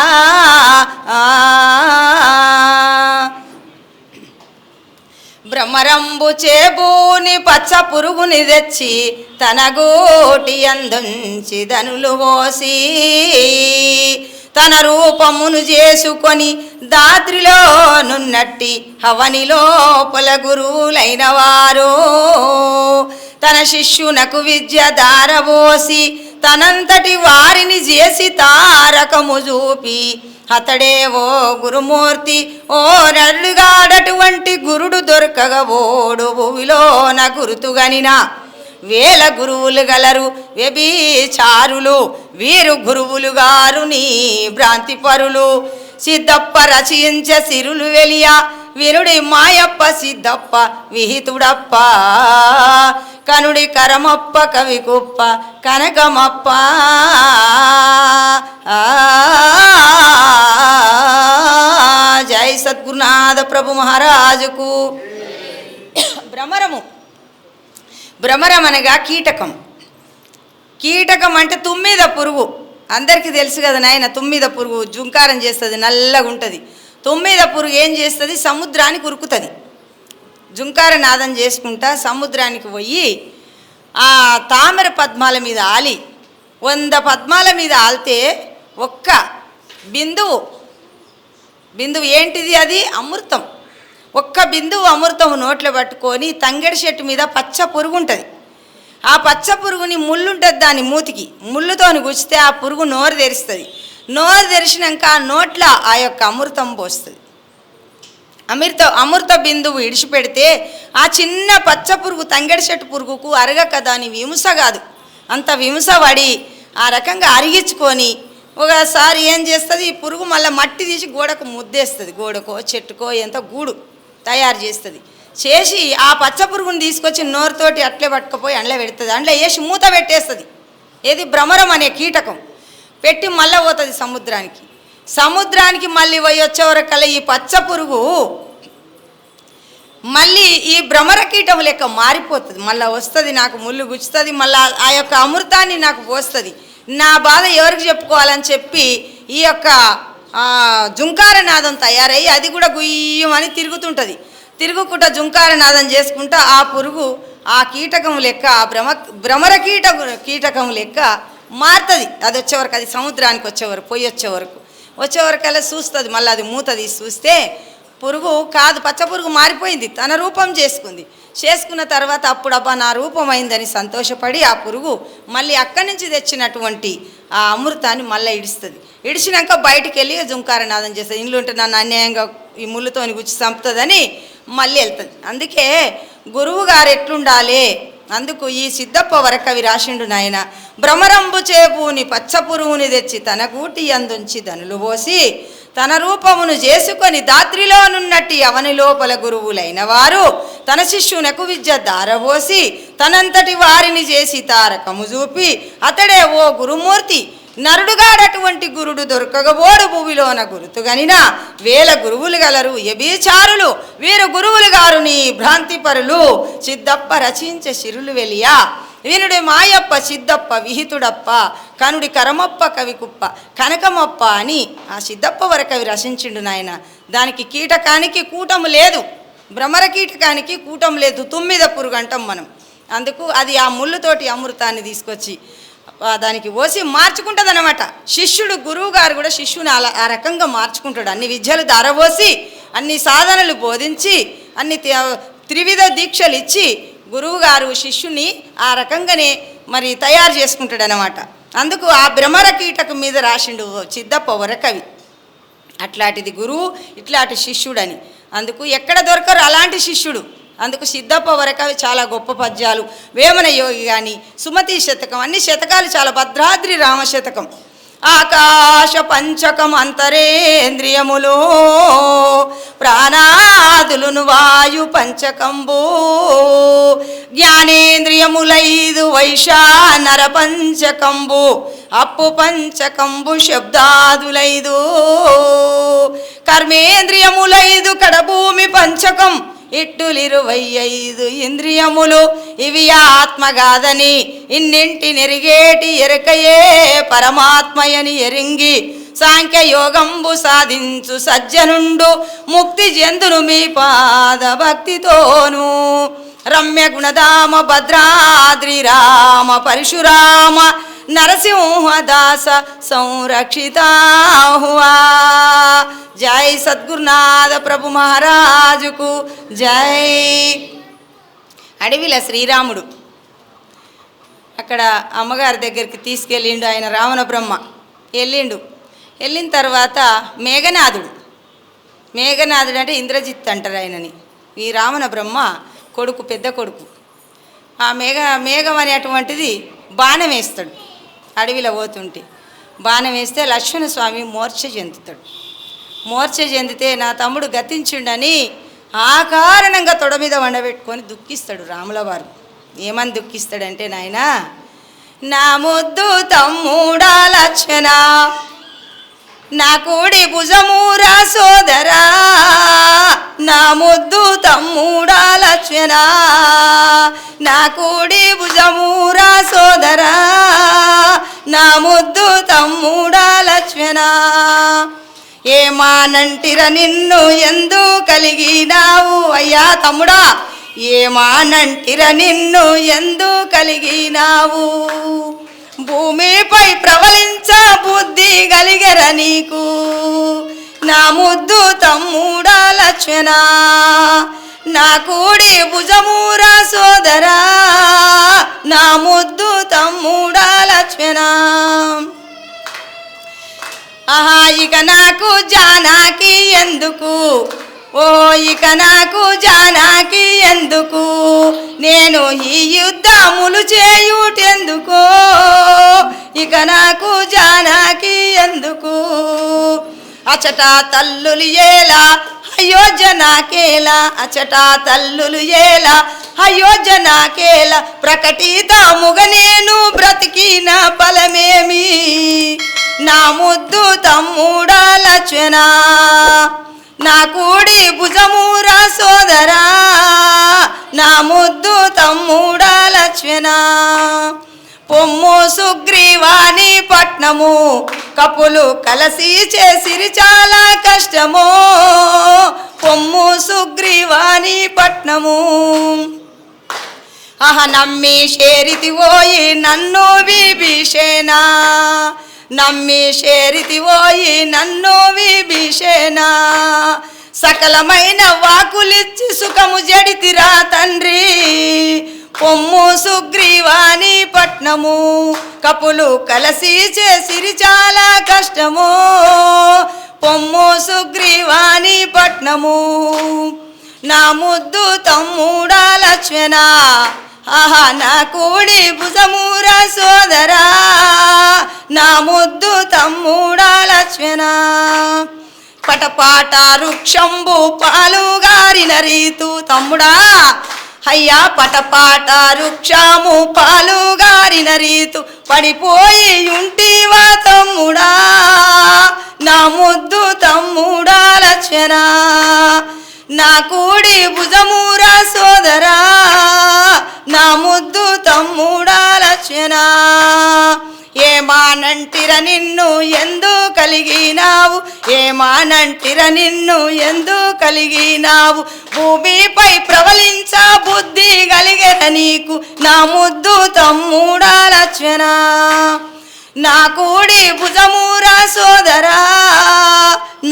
బ్రహ్మరంబు చేబూని పచ్చ పురుగుని తెచ్చి తన గోటి అందుంచి ధనులు పోసి తన రూపమును చేసుకొని దాత్రిలో నున్నట్టి హవనిలో పొల గురువులైన వారు తన శిష్యునకు విద్య దారబోసి తనంతటి వారిని చేసి తారకము చూపి అతడే ఓ గురుమూర్తి ఓ నడుగాడటువంటి గురుడు దొరకగా ఓడు భూమిలోన గురుతుగనిన వేల గురువులు గలరు వ్యభిచారులు వీరు గురువులు గారు నీ భ్రాంతిపరులు సిద్ధప్ప రచయించ సిరులు వెలియ వినుడి మాయప్ప సిద్ధప్ప విహితుడప్ప కనుడి కరమప్ప కవి కుప్ప కనకమప్ప జై సద్గురునాథ ప్రభు మహారాజుకు. భ్రమరము భ్రమరం అనగా కీటకం. కీటకం అంటే తుమ్మిద పురుగు. అందరికీ తెలుసు కదా నాయన, తుమ్మిద పురుగు జుంకారం చేస్తుంది, నల్లగా ఉంటుంది. తుమ్మిద పురుగు ఏం చేస్తుంది, సముద్రానికి ఉరుకుతుంది. జుంకార నాదం చేసుకుంటా సముద్రానికి పోయి ఆ తామర పద్మాల మీద ఆలి 100 పద్మాల మీద ఆల్తే ఒక్క బిందువు ఏంటిది? అది అమృతం. ఒక్క బిందువు అమృతం నోట్లో పట్టుకొని తంగెడి చెట్టు మీద పచ్చ పురుగు ఉంటుంది. ఆ పచ్చ పురుగుని ముళ్ళు ఉంటుంది, దాని మూతికి ముళ్ళుతోని గుచ్చితే ఆ పురుగు నోరు తెరుస్తుంది. నోరు తెరిచినాక ఆ నోట్లో ఆ యొక్క అమృతం పోస్తుంది. అమృత బిందువు ఇడిచిపెడితే ఆ చిన్న పచ్చ పురుగు తంగెడి చెట్టు పురుగుకు అరగక దాని విముస కాదు, అంత విముస పడి ఆ రకంగా అరిగించుకొని ఒకసారి ఏం చేస్తుంది, ఈ పురుగు మళ్ళీ మట్టి తీసి గోడకు ముద్దేస్తుంది. గోడకో చెట్టుకో ఎంత గూడు తయారు చేస్తుంది. చేసి ఆ పచ్చ పురుగుని తీసుకొచ్చి నోరుతోటి అట్లే పట్టుకుపోయి అండ్లో పెడుతుంది. అండ్లో వేసి మూత పెట్టేస్తుంది. ఏది? భ్రమరం అనే కీటకం. పెట్టి మళ్ళీ పోతుంది సముద్రానికి మళ్ళీ పోయి వచ్చేవరకల్లా ఈ పచ్చ పురుగు మళ్ళీ ఈ భ్రమర కీటం లెక్క మారిపోతుంది. మళ్ళీ వస్తుంది, నాకు ముళ్ళు గుచ్చుతుంది, మళ్ళీ ఆ యొక్క అమృతాన్ని నాకు పోస్తుంది. నా బాధ ఎవరికి చెప్పుకోవాలని చెప్పి ఈ యొక్క జుంకారనాదం తయారయ్యి అది కూడా గుయ్యమని తిరుగుకుంటా జుంకారనాదం చేసుకుంటా ఆ పురుగు ఆ కీటకం లెక్క ఆ భ్రమర కీటకం లెక్క మారుతుంది. అది వచ్చేవరకు, అది సముద్రానికి వచ్చేవరకల్లా చూస్తుంది. మళ్ళీ అది మూత తీసి చూస్తే పురుగు కాదు, పచ్చ పురుగు మారిపోయింది, తన రూపం చేసుకున్న తర్వాత అప్పుడు అబ్బా నా రూపం అయిందని సంతోషపడి ఆ పురుగు మళ్ళీ అక్కడి నుంచి తెచ్చినటువంటి ఆ అమృతాన్ని మళ్ళీ ఇడిచినాక బయటికి వెళ్ళి జుంకారనాదం చేస్తుంది. ఇంట్లో ఉంటే నన్ను అన్యాయంగా ఈ ముళ్ళుతోని గుచ్చి చంపుతుందని మళ్ళీ వెళ్తుంది. అందుకే గురువు గారు ఎట్లుండాలి, అందుకు ఈ సిద్ధప్ప వరకవి రాసిండు నాయన. భ్రమరంబు చేపూని పచ్చ పురుగుని తెచ్చి తన కూటి అందుంచి ధనులు పోసి తన రూపమును చేసుకొని దాత్రిలోనున్నట్టి అవని లోపల గురువులైన వారు తన శిష్యునకు విద్య దారబోసి తనంతటి వారిని చేసి తారకము చూపి అతడే ఓ గురుమూర్తి నరుడుగాడటువంటి గురుడు దొరకగబోడు భూమిలోన గురుతుగనిన వేల గురువులు గలరు ఎబీచారులు వీరు గురువులు గారు నీ భ్రాంతిపరులు సిద్ధప్ప రచించే సిరులు వెలియా వీనుడి మాయప్ప సిద్ధప్ప విహితుడప్ప కనుడి కరమప్ప కవికుప్ప కనకమప్ప అని ఆ సిద్ధప్ప వరకవి రచించిండు నాయన. దానికి కీటకానికి కూటము లేదు, భ్రమర కీటకానికి కూటం లేదు, 9 పురుగు అంటాం మనం. అందుకు అది ఆ ముళ్ళుతోటి అమృతాన్ని తీసుకొచ్చి దానికి పోసి మార్చుకుంటుంది అన్నమాట. శిష్యుడు గురువు గారు కూడా శిష్యుని ఆ రకంగా మార్చుకుంటాడు. అన్ని విద్యలు ధారపోసి అన్ని సాధనలు బోధించి అన్ని త్రివిధ దీక్షలు ఇచ్చి గురువు గారు శిష్యుని ఆ రకంగానే మరి తయారు చేసుకుంటాడు అన్నమాట. అందుకు ఆ భ్రమర కీటకం మీద రాసిండు సిద్ధప్ప వరకవి. అట్లాంటిది గురువు, ఇట్లాంటి శిష్యుడని. అందుకు ఎక్కడ దొరకరు అలాంటి శిష్యుడు. అందుకు సిద్ధప్ప వరకవి చాలా గొప్ప పద్యాలు. వేమన యోగి కానీ, సుమతి శతకం, అన్ని శతకాలు చాలా. భద్రాద్రి రామ శతకం. ఆకాశ పంచకం అంతరేంద్రియములో ప్రాణాదులును వాయు పంచకంబు జ్ఞానేంద్రియములైదు వైశానర పంచకంబు అప్పు పంచకంబు శబ్దాదులైదు కర్మేంద్రియములైదు కడభూమి పంచకం ఇట్టులు 25 ఇంద్రియములు ఇవి ఆత్మగాదని ఇన్నింటి నెరిగేటి ఎరకయే పరమాత్మయని ఎరింగి సాంఖ్యయోగంబు సాధించు సజ్జనుండు ముక్తి జంతును మీ పాద భక్తితోను రమ్య గుణధామ భద్రాద్రి రామ పరశురామ నరసింహదాస సంరక్షితాహువా. జై సద్గురునాథ ప్రభు మహారాజుకు జై. అడవిల శ్రీరాముడు అక్కడ అమ్మగారి దగ్గరికి తీసుకెళ్ళిండు ఆయన రావణ బ్రహ్మ. వెళ్ళిన తర్వాత మేఘనాథుడు అంటే ఇంద్రజిత్ అంటారు ఆయనని. ఈ రావణ బ్రహ్మ కొడుకు, పెద్ద కొడుకు. ఆ మేఘం అనేటువంటిది బాణం వేస్తాడు. అడవిలో పోతుంటే బాణం వేస్తే లక్ష్మణ స్వామి మూర్ఛ చెందితే నా తమ్ముడు గతించిండని ఆ కారణంగా తొడ మీద వండబెట్టుకొని దుఃఖిస్తాడు రాముల వారు. ఏమని దుఃఖిస్తాడంటే, నాయన నా ముద్దు తమ్ముడా లక్ష్మణ నా కూడి భుజమూరా సోదరా నా ముద్దు తమ్ముడా లక్ష్మణ నా కూడి భుజమూరా సోదరా నా ముద్దు తమ్ముడా లక్ష్మణ ఏమానంటిర నిన్ను ఎందు కలిగినావు అయ్యా తమ్ముడా ఏమానంటిర నిన్ను ఎందు కలిగినావు భూమిపై భూమిపై ప్రవలించ బుద్ధి కలిగెర నీకు నా ముద్దు తమ్ముడా లక్ష్మణ నా కూడి భుజమూరా సోదరా నా ముద్దు తమ్ముడా లక్ష్మణ ఆహా ఇక నాకు జానాకి ఎందుకు ఓ ఇక నాకు జానాకి ఎందుకు నేను ఈ యుద్ధములు చేయుటెందుకో ఇక నాకు జానాకి ఎందుకు అచట తల్లులు ఏలా అయోధ్య నాకేలా అచట తల్లులు ఏలా అయోధ్య నాకేలా ప్రకటితముగ నేను బ్రతికిన ఫలమేమి నా ముద్దు తమ్ముడా లక్ష్మణ నా కూడి భుజమూరా సోదరా నా ముద్దు తమ్ముడా లక్ష్మణ పొమ్ము సుగ్రీవాని పట్నము కపులు కలసి చేసిరి చాలా కష్టము పొమ్ము సుగ్రీవాని పట్నము ఆహ నమ్మి షేరితి ఓయి నన్ను విభీషణ నమ్మి షేరితి ఓయి నన్ను విభీషణ సకలమైన వాకులిచ్చి సుఖము జడితిరా తండ్రి పొమ్ము సుగ్రీవాని పట్నము కపులు కలసి చేసిరి చాలా కష్టము పొమ్ము సుగ్రీవాని పట్నము నా ముద్దు తమ్ముడా లక్ష్మణ ఆహా నా కూడి భుజమూరా సోదరా నా ముద్దు తమ్ముడా లక్ష్మణ పటపాట వృక్షంబు పాలుగారిన రీతు తమ్ముడా అయ్యా పటపాట వృక్షము పాలుగారిన రీతు పడిపోయి ఉంటివా తమ్ముడా నా ముద్దు తమ్ముడా లక్ష్మణ నా కూడి భుజమూరా సోదరా నా ముద్దు తమ్ముడా లక్ష్మణ ఏమానంటిర నిన్ను ఎందు కలిగినావు ఏమానంటిర నిన్ను ఎందు కలిగినావు భూమిపై ప్రవలించ బుద్ధి కలిగెర నీకు నా ముద్దు తమ్ముడా లక్ష్మణ నా కూడి భుజమూరా సోదరా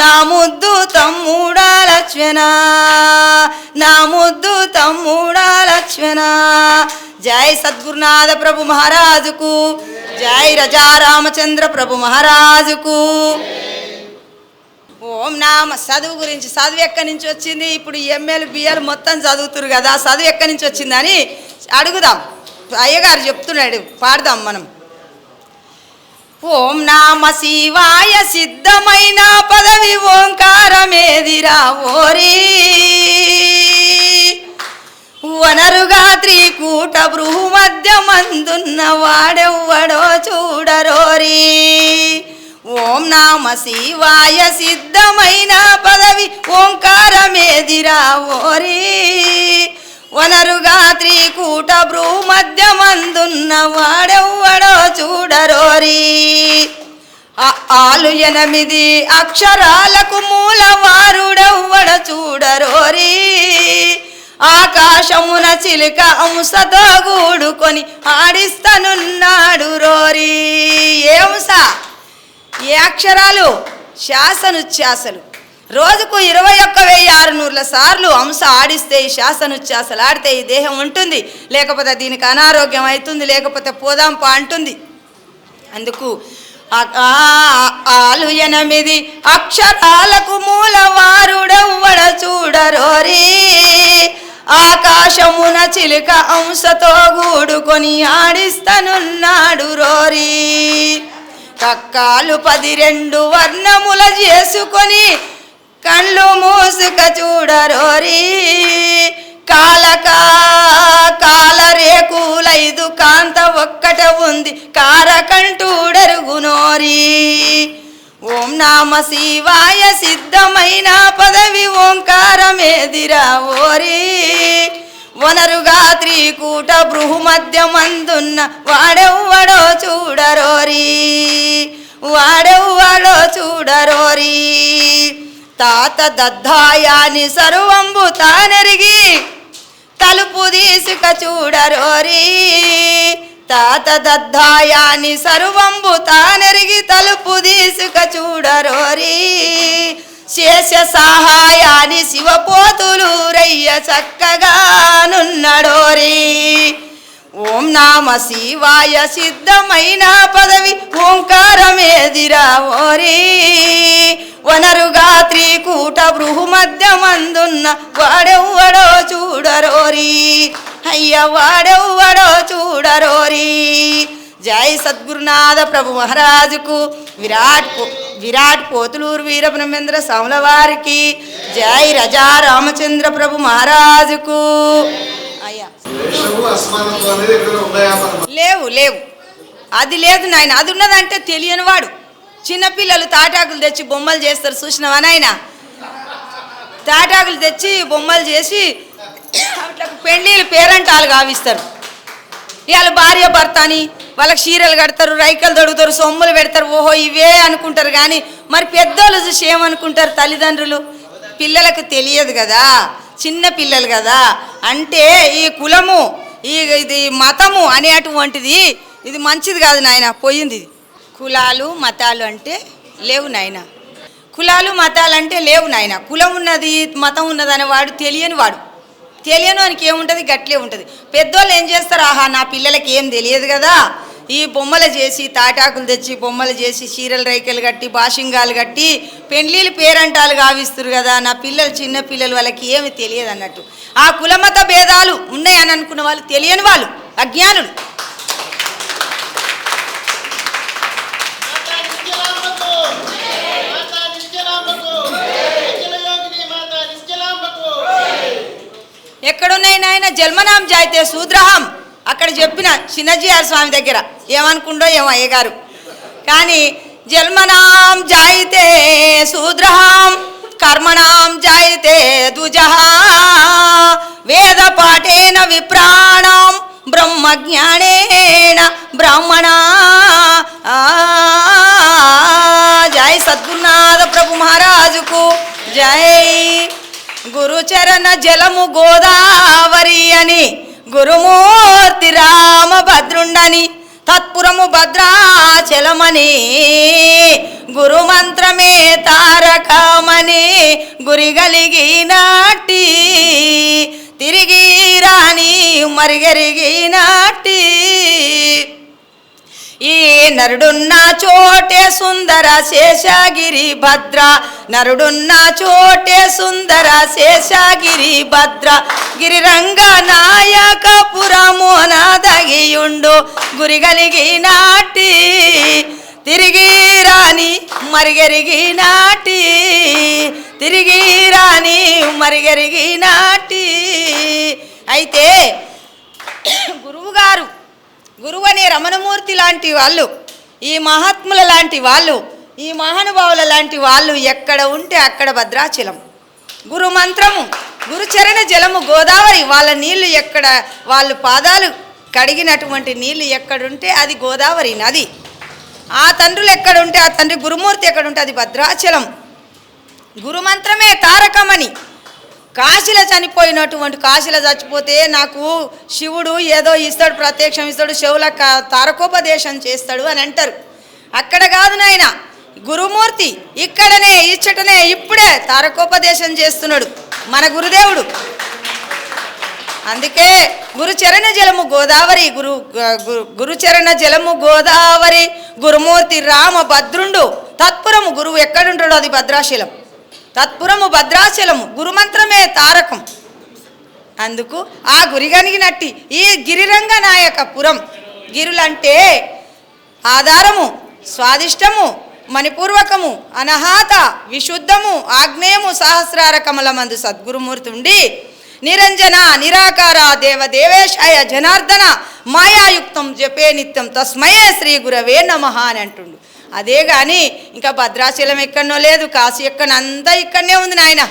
నా ముద్దు తమ్ముడా లక్ష్మణ నా ముద్దు తమ్ముడా లక్ష్మణ జై సద్గురునాథ ప్రభు మహారాజుకు జై రజా రామచంద్ర ప్రభు మహారాజుకు ఓం నామ చదువు గురించి చదువు ఎక్కడి నుంచి వచ్చింది ఇప్పుడు ఎంఏలు బిఏలు మొత్తం చదువుతురు కదా చదువు ఎక్కడి నుంచి వచ్చిందని అడుగుదాం అయ్యగారు చెప్తున్నాడు పాడదాం మనం ఓం నామ శివాయ సిద్ధమైన పదవి ఓంకారమేదిరా ఓరి వనరుగా త్రికూట భూమధ్యమందున్న వాడెవ్వడో చూడరోరి ఓం నామ శివాయ సిద్ధమైన పదవి ఓంకారమేదిరా ఓరి వనరుగా త్రికూట భూమధ్యమందున్న వాడెవ్వడో చూడరోరి ఆలు 8 అక్షరాలకు మూలవారుడెవ్వడ చూడరోరి ఆకాశమున చిలుక అంశతో గూడుకొని ఆడిస్తనున్నాడు రోరి ఏ అంశ ఏ అక్షరాలు శాసనుచ్ఛ్యాసలు రోజుకు 21,600 సార్లు అంశ ఆడిస్తే ఈ శాసనుచ్ఛ్యాసలు ఆడితే ఈ దేహం ఉంటుంది లేకపోతే దీనికి అనారోగ్యం అవుతుంది లేకపోతే పోదాంపా అంటుంది అందుకు ఆలు 8 అక్షరాలకు మూలవారుడెవ్వడ చూడరోరి ఆకాశమున చిలుక అంశతో గూడుకొని ఆడిస్తనున్నాడు రోరి కక్కాలు 12 వర్ణముల చేసుకొని కళ్ళు మూసుక చూడరోరి కాలరేకులైదు కాంత ఒక్కట ఉంది కారకంటూడరుగునోరి ఓం నామ శివాయ సిద్ధమైన పదవి ఓంకారమేదిరా ఓరి వనరుగా త్రికూట భూమధ్యమందున్న వాడెవ్వడో చూడరోరి వాడెవ్వడో చూడరోరి తాత దద్దాయాని సర్వంబు తానెరిగి తలుపు తీసుక చూడరోరి తాత దద్దాయాని సర్వంబు తానెరిగి తలుపు తీసుక చూడరోరి శేష సహాయాని శివపోతులు రయ్య చక్కగానున్నడోరి ఓం నామ శివాయ సిద్ధమైన పదవి ఓంకారమేదిరా ఓరి వనరుగా త్రికూట బృహు మధ్యమందున్న వాడెవ్వడో చూడరోరి అయ్య వాడెవ్వడో చూడరోరి జై సద్గురునాథ ప్రభు మహారాజుకు విరాట్ పోతులూరు వీరబ్రహ్మేంద్ర స్వాముల వారికి జై రజా రామచంద్ర ప్రభు మహారాజుకు. అయ్యా లేవు లేవు అది లేదు నాయన. అది ఉన్నదంటే తెలియని వాడు. చిన్నపిల్లలు తాటాకులు తెచ్చి బొమ్మలు చేస్తారు చూసినావా నాయన? తాటాకులు తెచ్చి బొమ్మలు చేసి అట్లకు పెళ్ళిళ్ళు పేరంటాలు గావిస్తారు. ఇవాళ భార్య భర్త అని వాళ్ళకి చీరలు కడతారు, రైకలు తొడుగుతారు, సొమ్ములు పెడతారు. ఓహో ఇవే అనుకుంటారు. కానీ మరి పెద్దోళ్ళు చూసి ఏమనుకుంటారు తల్లిదండ్రులు? పిల్లలకు తెలియదు కదా, చిన్న పిల్లలు కదా. అంటే ఈ కులము ఇది మతము అనేటువంటిది ఇది మంచిది కాదు నాయన, పోయింది ఇది. కులాలు మతాలు అంటే లేవు నాయన. కులాలు మతాలు అంటే లేవు నాయన. కులం ఉన్నది మతం ఉన్నది అనేవాడు తెలియని వాడు. తెలియని వానికి ఏముంటుంది? గట్లే ఉంటుంది. పెద్దోళ్ళు ఏం చేస్తారు? ఆహా నా పిల్లలకి ఏం తెలియదు కదా, ఈ బొమ్మలు చేసి తాటాకులు తెచ్చి బొమ్మలు చేసి చీరలు రైకలు కట్టి బాషింగాలు కట్టి పెండ్లీలు పేరంటాలు గావిస్తారు కదా, నా పిల్లలు చిన్న పిల్లలు వాళ్ళకి ఏమి తెలియదు అన్నట్టు. ఆ కులమత భేదాలు ఉన్నాయని అనుకున్న వాళ్ళు తెలియని వాళ్ళు, అజ్ఞానులు. ఎక్కడున్నాయి నాయన? జన్మనాం జాయితే శూద్రహం. అక్కడ చెప్పిన చిన్నజీఆర్ స్వామి దగ్గర ఏమనుకుండో ఏమో అయ్యగారు. కానీ జన్మనాం జాయితే శూద్రహం కర్మణాం జాయితే ద్విజః వేద పాఠేన విప్రాణం బ్రహ్మజ్ఞానేన బ్రాహ్మణా. జై సద్గురునాథ ప్రభు మహారాజుకు జై. గురుచరణ జలము గోదావరి అని గురుమూర్తి రామభద్రుండని తత్పురము భద్రాచలమని గురుమంత్రమే తారకమని గురిగలిగి నాటి తిరిగి రాని మరిగరిగి నాటి ఈ నరుడున్న చోటే సుందర శేషగిరి భద్ర నరుడున్న చోటే సుందర శేషగిరి భద్ర గిరిరంగ నాయకపురమునదగియుండు గురిగలిగి నాటి తిరిగి రాని మరిగరిగి నాటి తిరిగి రాని మరిగరిగి నాటి. అయితే గురువుగారు గురువు అనే రమణమూర్తి లాంటి వాళ్ళు, ఈ మహాత్ముల లాంటి వాళ్ళు, ఈ మహానుభావుల లాంటి వాళ్ళు ఎక్కడ ఉంటే అక్కడ భద్రాచలం. గురు మంత్రము గురుచరణ జలము గోదావరి. వాళ్ళ నీళ్లు ఎక్కడ, వాళ్ళు పాదాలు కడిగినటువంటి నీళ్లు ఎక్కడుంటే అది గోదావరి నది. ఆ తండ్రులు ఎక్కడుంటే ఆ తండ్రి గురుమూర్తి ఎక్కడుంటే అది భద్రాచలం. గురుమంత్రమే తారకమని. కాశీలో చనిపోయినటువంటి కాశీలో చచ్చిపోతే నాకు శివుడు ఏదో ఇస్తాడు, ప్రత్యక్షం ఇస్తాడు, శివుల తారకోపదేశం చేస్తాడు అని అంటారు. అక్కడ కాదు నాయన, గురుమూర్తి ఇక్కడనే ఇచ్చటనే ఇప్పుడే తారకోపదేశం చేస్తున్నాడు మన గురుదేవుడు. అందుకే గురుచరణ జలము గోదావరి. గురుచరణ జలము గోదావరి. గురుమూర్తి రామభద్రుండు. తత్పురము గురువు ఎక్కడుంటాడో అది భద్రాచలం. తత్పురము భద్రాచలము. గురుమంత్రమే తారకం. అందుకు ఆ గురిగనిగినట్టి ఈ గిరిరంగ నాయకపురం. గిరులంటే ఆధారము, స్వాదిష్టము, మణిపూర్వకము, అనహాత, విశుద్ధము, ఆగ్నేయము, సహస్రార కమలమందు సద్గురుమూర్తి ఉండి నిరంజన నిరాకార దేవదేవేశాయ జనార్దన మాయాయుక్తం జపే నిత్యం తస్మయే శ్రీ గురవే నమః అని అంటుండు. అదే కానీ ఇంకా భద్రాచలం ఎక్కడనో లేదు, కాశీ ఎక్కడో, అంతా ఇక్కడనే ఉంది నాయన.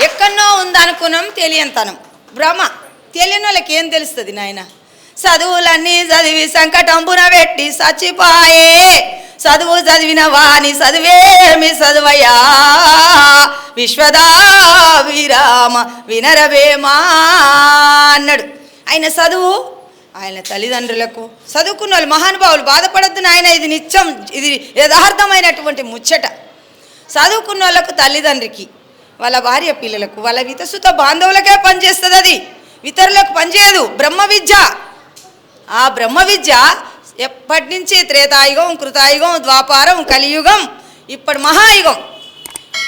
ఎక్కడనో ఉందనుకున్నాం, తెలియంతనం భ్రమ. తెలియని వాళ్ళకి ఏం తెలుస్తుంది నాయన? చదువులన్నీ చదివి సంకటంబున పెట్టి సచ్చిపాయే, చదువు చదివిన వాని చదివేమి చదువయా, విశ్వదా విరామ వినరవేమా అన్నాడు. ఆయన చదువు ఆయన తల్లిదండ్రులకు చదువుకున్న వాళ్ళు మహానుభావులు బాధపడద్దు నాయన, ఇది నిత్యం, ఇది యథార్థమైనటువంటి ముచ్చట. చదువుకున్న వాళ్ళకు తల్లిదండ్రికి, వాళ్ళ భార్య పిల్లలకు, వాళ్ళ వితసుత బాంధవులకే పనిచేస్తుంది. అది ఇతరులకు పనిచేయదు. బ్రహ్మ విద్య, ఆ బ్రహ్మ విద్య ఎప్పటి నుంచి త్రేతాయుగం, కృతాయుగం, ద్వాపారం, కలియుగం, ఇప్పుడు మహాయుగం.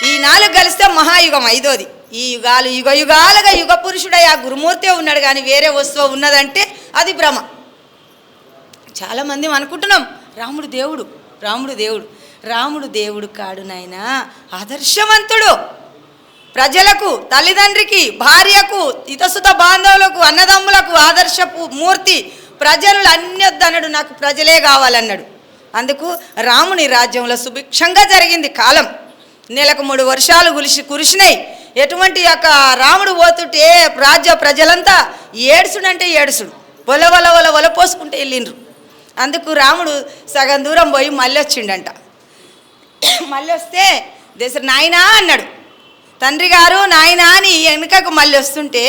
ఈ 4 కలిస్తే మహాయుగం ఐదోది. ఈ యుగాలు యుగ యుగాలుగా యుగ పురుషుడై ఆ గురుమూర్తే ఉన్నాడు, కానీ వేరే వస్తువు ఉన్నదంటే అది భ్రమ. చాలామంది అనుకుంటున్నాం రాముడు దేవుడు, రాముడు దేవుడు. రాముడు దేవుడు కాడు నాయన, ఆదర్శవంతుడు. ప్రజలకు, తల్లిదండ్రికి, భార్యకు, ఇతసుత బాంధవులకు, అన్నదమ్ములకు ఆదర్శపు మూర్తి. ప్రజలు అన్యొద్దనడు, నాకు ప్రజలే కావాలన్నాడు. అందుకు రాముని రాజ్యంలో సుభిక్షంగా జరిగింది కాలం. నెలకు 3 వర్షాలు కురిసినాయి. ఎటువంటి యొక్క రాముడు పోతుంటే రాజ్య ప్రజలంతా ఏడుసుడంటే ఏడుసుడు, వల వల వల వల పోసుకుంటే వెళ్ళిండ్రు. అందుకు రాముడు సగం దూరం పోయి మళ్ళీ వచ్చిండంట. మళ్ళీ వస్తే దశరథ నాయనా అన్నాడు. తండ్రి గారు నాయనా అని వెనుకకు మళ్ళీ వస్తుంటే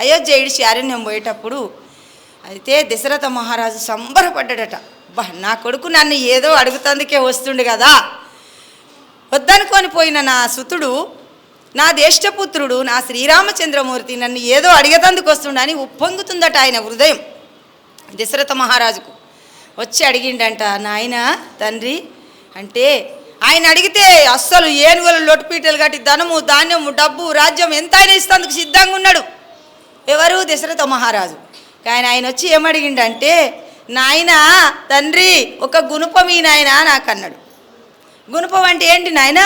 అయోధ్య ఇడిచి అరణ్యం పోయేటప్పుడు అయితే దశరథ మహారాజు సంబరపడ్డాడట. నా కొడుకు నన్ను ఏదో అడుగుతందుకే వస్తుండు కదా, వద్దనుకొని పోయిన నా సుతుడు, నా జ్యేష్ఠపుత్రుడు, నా శ్రీరామచంద్రమూర్తి నన్ను ఏదో అడిగేతందుకు వస్తుండని ఉప్పొంగుతుందట ఆయన హృదయం దశరథ మహారాజుకు. వచ్చి అడిగిండంట, నాయన తండ్రి అంటే ఆయన అడిగితే అస్సలు ఏనుగులు లొట్టుపీటలు కట్టి ధనము, ధాన్యము, డబ్బు, రాజ్యం ఎంత ఆయన ఇస్తేందుకు సిద్ధంగా ఉన్నాడు. ఎవరు? దశరథ మహారాజు. కానీ ఆయన వచ్చి ఏమడిగిండంటే, నాయన తండ్రి ఒక గుణపం ఈ నాయన నాకు అన్నాడు. గుణపం అంటే ఏంటి నాయన?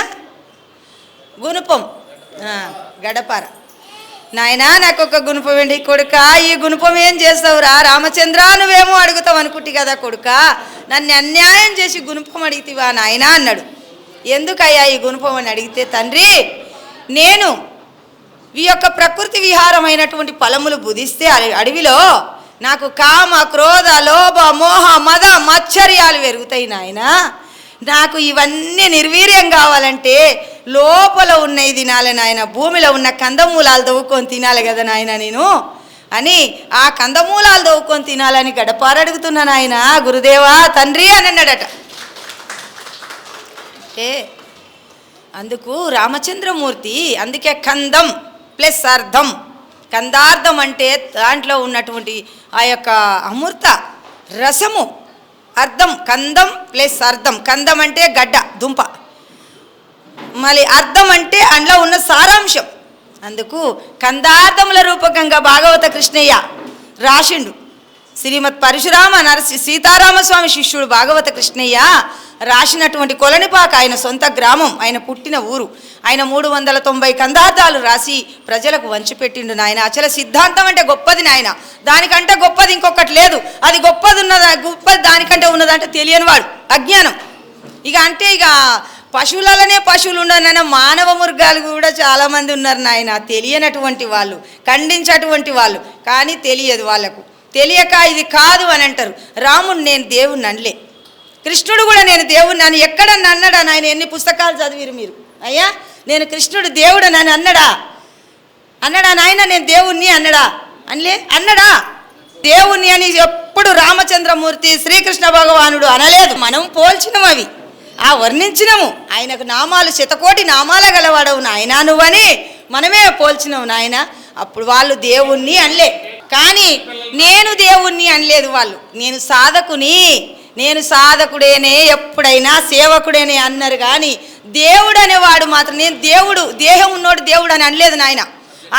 గుణపం గడపార. నాయన నాకు ఒక గుణపం ఏంటి కొడుక, ఈ గుణపం ఏం చేస్తావురా? రామచంద్ర నువ్వేమో అడుగుతావు అనుకుంటి కదా కొడుక, నన్ను అన్యాయం చేసి గుణపం అడిగితివా నాయన అన్నాడు. ఎందుకయ్యా ఈ గుణపం అని అడిగితే, తండ్రి నేను ఈ యొక్క ప్రకృతి విహారమైనటువంటి ఫలములు బుధిస్తే అడవిలో నాకు కామ, క్రోధ, లోభ, మోహ, మద, మచ్చర్యాలు పెరుగుతాయి నాయన. నాకు ఇవన్నీ నిర్వీర్యం కావాలంటే లోపల ఉన్నవి తినాలి నాయన, భూమిలో ఉన్న కందమూలాలు దవ్వుకొని తినాలి కదా నాయన నేను అని, ఆ కందమూలాలు దవ్వుకొని తినాలని గడపార అడుగుతున్నా నాయన గురుదేవా తండ్రి అని అన్నాడట. అందుకు రామచంద్రమూర్తి అందుకే కందం ప్లస్ అర్థం. కందార్థం అంటే దాంట్లో ఉన్నటువంటి ఆ యొక్క అమృత రసము, అర్థం కందం ప్లస్ అర్థం. కందం అంటే గడ్డ దుంప, మళ్ళీ అర్థం అంటే అందులో ఉన్న సారాంశం. అందుకు కందార్థముల రూపకంగా భాగవత కృష్ణయ్య రాసిండు. శ్రీమద్ పరశురామ సీతారామస్వామి శిష్యుడు భాగవత కృష్ణయ్య రాసినటువంటి కొలనిపాక ఆయన సొంత గ్రామం, ఆయన పుట్టిన ఊరు. ఆయన 390 కందార్థాలు రాసి ప్రజలకు వంచిపెట్టిండు నాయన. అచల సిద్ధాంతం అంటే గొప్పది నాయన, దానికంటే గొప్పది ఇంకొకటి లేదు. అది గొప్పది గొప్పది దానికంటే ఉన్నదంటే తెలియనివాడు, అజ్ఞానం. ఇక అంటే ఇక పశువులనే పశువులు ఉండనన్న మానవ మృగాలు కూడా చాలామంది ఉన్నారు నాయన, తెలియనటువంటి వాళ్ళు, ఖండించేటువంటి వాళ్ళు. కానీ తెలియదు వాళ్ళకు, తెలియక ఇది కాదు అని అంటారు. రాముడు నేను దేవుణ్ణి అనలే, కృష్ణుడు కూడా నేను దేవుణ్ణి అని ఎక్కడన్నా అన్నాడా నాయన? ఎన్ని పుస్తకాలు చదివిరు మీరు? అయ్యా నేను కృష్ణుడు దేవుడు అని అన్నాడా నాయన? నేను దేవుణ్ణి అన్నాడా? అన్నాడా? దేవుణ్ణి అని ఎప్పుడు రామచంద్రమూర్తి శ్రీకృష్ణ భగవానుడు అనలేదు. మనం పోల్చినాము, అవి వర్ణించినము. ఆయనకు నామాలు 100 నామాల గలవాడవు నాయన నువ్వని మనమే పోల్చినావు నాయన. అప్పుడు వాళ్ళు దేవుణ్ణి అనలే, కానీ నేను దేవుణ్ణి అనలేదు వాళ్ళు. నేను సాధకుడేనే, ఎప్పుడైనా సేవకుడేనే అన్నారు. కానీ దేవుడు అనేవాడు మాత్రం నేను దేవుడు, దేహం ఉన్నోడు దేవుడు అని అనలేదు నాయన.